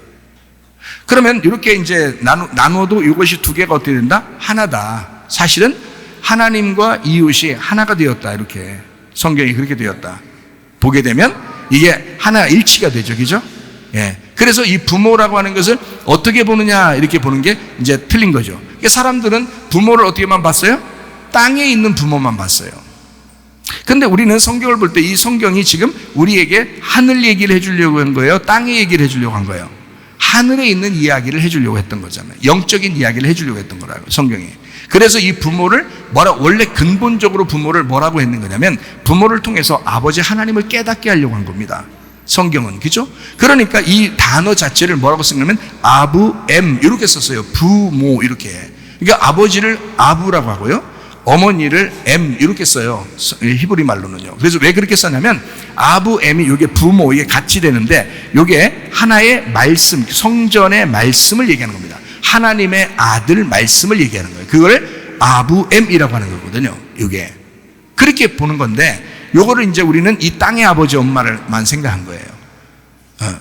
그러면 이렇게 이제 나누어도 이것이 2개가 어떻게 된다? 하나다. 사실은 하나님과 이웃이 하나가 되었다. 이렇게 성경이 그렇게 되었다. 보게 되면 이게 하나 일치가 되죠. 그죠? 예. 그래서 이 부모라고 하는 것을 어떻게 보느냐 이렇게 보는 게 이제 틀린 거죠. 그러니까 사람들은 부모를 어떻게만 봤어요? 땅에 있는 부모만 봤어요. 근데 우리는 성경을 볼 때 이 성경이 지금 우리에게 하늘 얘기를 해주려고 한 거예요? 땅의 얘기를 해주려고 한 거예요? 하늘에 있는 이야기를 해주려고 했던 거잖아요. 영적인 이야기를 해주려고 했던 거라고, 성경이. 그래서 이 부모를 원래 근본적으로 부모를 뭐라고 했는 거냐면 부모를 통해서 아버지 하나님을 깨닫게 하려고 한 겁니다. 성경은. 그죠? 그러니까 이 단어 자체를 뭐라고 쓰냐면 아부엠 이렇게 썼어요. 부모 이렇게. 그러니까 아버지를 아부라고 하고요. 어머니를 엠 이렇게 써요. 히브리 말로는요. 그래서 왜 그렇게 썼냐면 아부엠이 이게 부모 이게 같이 되는데 이게 하나의 말씀, 성전의 말씀을 얘기하는 겁니다. 하나님의 아들 말씀을 얘기하는 거예요. 그걸 아부엠이라고 하는 거거든요. 이게 그렇게 보는 건데 요거를 이제 우리는 이 땅의 아버지 엄마를만 생각한 거예요.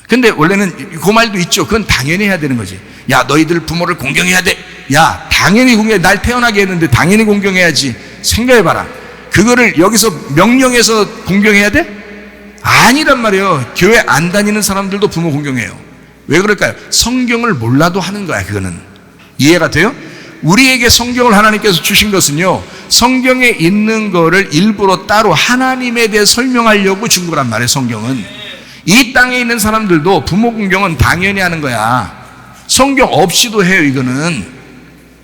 근데 원래는 그 말도 있죠. 그건 당연히 해야 되는 거지. 야, 너희들 부모를 공경해야 돼. 야, 당연히 공경해. 날 태어나게 했는데 당연히 공경해야지. 생각해봐라. 그거를 여기서 명령해서 공경해야 돼? 아니란 말이에요. 교회 안 다니는 사람들도 부모 공경해요. 왜 그럴까요? 성경을 몰라도 하는 거야. 그거는 이해가 돼요? 우리에게 성경을 하나님께서 주신 것은요, 성경에 있는 거를 일부러 따로 하나님에 대해 설명하려고 준 거란 말이에요. 성경은 이 땅에 있는 사람들도 부모 공경은 당연히 하는 거야. 성경 없이도 해요. 이거는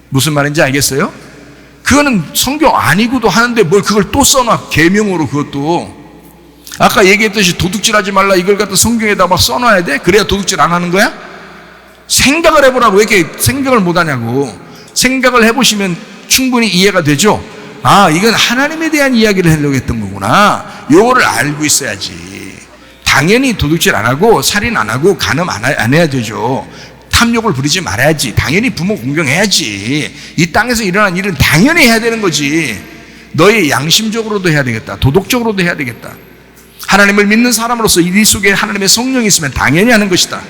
무슨 말인지 알겠어요? 그거는 성경 아니고도 하는데 뭘 그걸 또 써놔. 계명으로. 그것도 아까 얘기했듯이 도둑질하지 말라 이걸 갖다 성경에다 막 써놔야 돼? 그래야 도둑질 안 하는 거야? 생각을 해보라고. 왜 이렇게 생각을 못하냐고. 생각을 해보시면 충분히 이해가 되죠. 아, 이건 하나님에 대한 이야기를 하려고 했던 거구나. 요거를 알고 있어야지. 당연히 도둑질 안 하고 살인 안 하고 간음 안 해야 되죠. 탐욕을 부리지 말아야지. 당연히 부모 공경해야지. 이 땅에서 일어난 일은 당연히 해야 되는 거지. 너의 양심적으로도 해야 되겠다. 도덕적으로도 해야 되겠다. 하나님을 믿는 사람으로서 이 속에 하나님의 성령이 있으면 당연히 하는 것이다.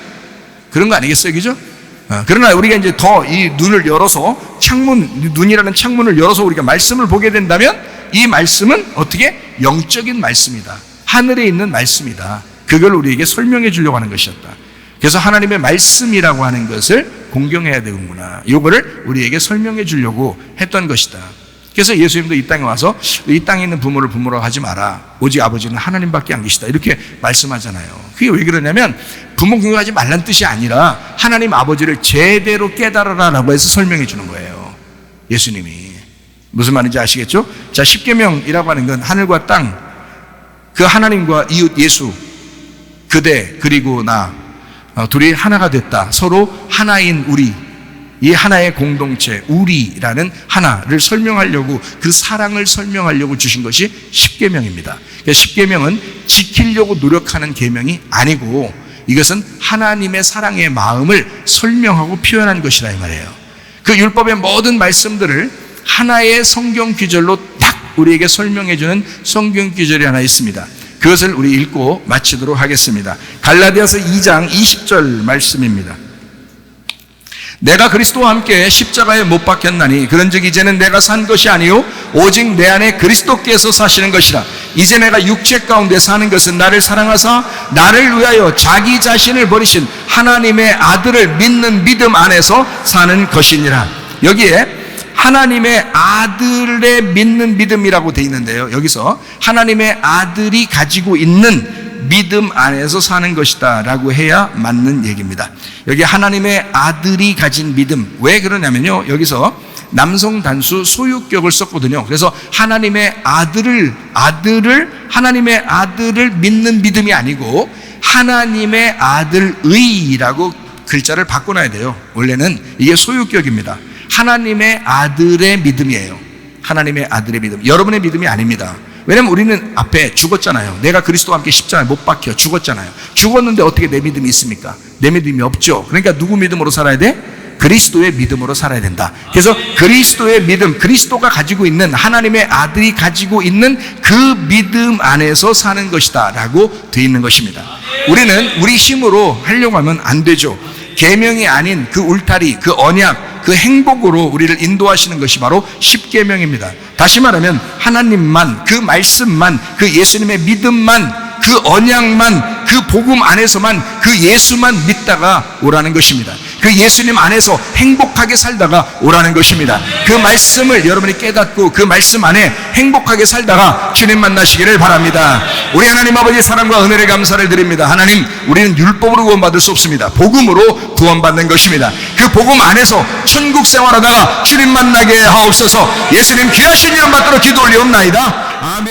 그런 거 아니겠어요? 그죠? 그러나 우리가 이제 더 이 눈을 열어서 눈이라는 창문을 열어서 우리가 말씀을 보게 된다면 이 말씀은 어떻게? 영적인 말씀이다. 하늘에 있는 말씀이다. 그걸 우리에게 설명해 주려고 하는 것이었다. 그래서 하나님의 말씀이라고 하는 것을 공경해야 되는구나. 이거를 우리에게 설명해 주려고 했던 것이다. 그래서 예수님도 이 땅에 와서 이 땅에 있는 부모를 부모라고 하지 마라. 오직 아버지는 하나님밖에 안 계시다. 이렇게 말씀하잖아요. 그게 왜 그러냐면 부모 공경하지 말란 뜻이 아니라 하나님 아버지를 제대로 깨달아라라고 해서 설명해 주는 거예요. 예수님이. 무슨 말인지 아시겠죠? 자, 십계명이라고 하는 건 하늘과 땅, 그 하나님과 이웃 예수, 그대 그리고 나 둘이 하나가 됐다. 서로 하나인 우리, 이 하나의 공동체, 우리라는 하나를 설명하려고, 그 사랑을 설명하려고 주신 것이 십계명입니다. 그러니까 십계명은 지키려고 노력하는 계명이 아니고 이것은 하나님의 사랑의 마음을 설명하고 표현한 것이라 이 말이에요. 그 율법의 모든 말씀들을 하나의 성경 구절로 딱 우리에게 설명해 주는 성경 구절이 하나 있습니다. 그것을 우리 읽고 마치도록 하겠습니다. 갈라디아서 2장 20절 말씀입니다. 내가 그리스도와 함께 십자가에 못 박혔나니 그런즉 이제는 내가 산 것이 아니요 오직 내 안에 그리스도께서 사시는 것이라. 이제 내가 육체 가운데 사는 것은 나를 사랑하사 나를 위하여 자기 자신을 버리신 하나님의 아들을 믿는 믿음 안에서 사는 것이니라. 여기에 하나님의 아들의 믿는 믿음이라고 되어 있는데요, 여기서 하나님의 아들이 가지고 있는 믿음 안에서 사는 것이다 라고 해야 맞는 얘기입니다. 여기 하나님의 아들이 가진 믿음, 왜 그러냐면요, 여기서 남성 단수 소유격을 썼거든요. 그래서 하나님의 하나님의 아들을 믿는 믿음이 아니고 하나님의 아들의라고 글자를 바꿔놔야 돼요. 원래는 이게 소유격입니다. 하나님의 아들의 믿음이에요. 하나님의 아들의 믿음, 여러분의 믿음이 아닙니다. 왜냐면 우리는 앞에 죽었잖아요. 내가 그리스도와 함께 십자가에 못 박혀 죽었잖아요. 죽었는데 어떻게 내 믿음이 있습니까? 내 믿음이 없죠. 그러니까 누구 믿음으로 살아야 돼? 그리스도의 믿음으로 살아야 된다. 그래서 그리스도의 믿음, 그리스도가 가지고 있는, 하나님의 아들이 가지고 있는 그 믿음 안에서 사는 것이다 라고 되어 있는 것입니다. 우리는 우리 힘으로 하려고 하면 안 되죠. 계명이 아닌 그 울타리, 그 언약, 그 행복으로 우리를 인도하시는 것이 바로 십계명입니다. 다시 말하면 하나님만, 그 말씀만, 그 예수님의 믿음만, 그 언약만, 그 복음 안에서만, 그 예수만 믿다가 오라는 것입니다. 그 예수님 안에서 행복하게 살다가 오라는 것입니다. 그 말씀을 여러분이 깨닫고 그 말씀 안에 행복하게 살다가 주님 만나시기를 바랍니다. 우리 하나님 아버지의 사랑과 은혜를 감사를 드립니다. 하나님, 우리는 율법으로 구원받을 수 없습니다. 복음으로 구원받는 것입니다. 그 복음 안에서 천국 생활하다가 주님 만나게 하옵소서. 예수님 귀하신 이름 받들어 기도 올리옵나이다. 아멘.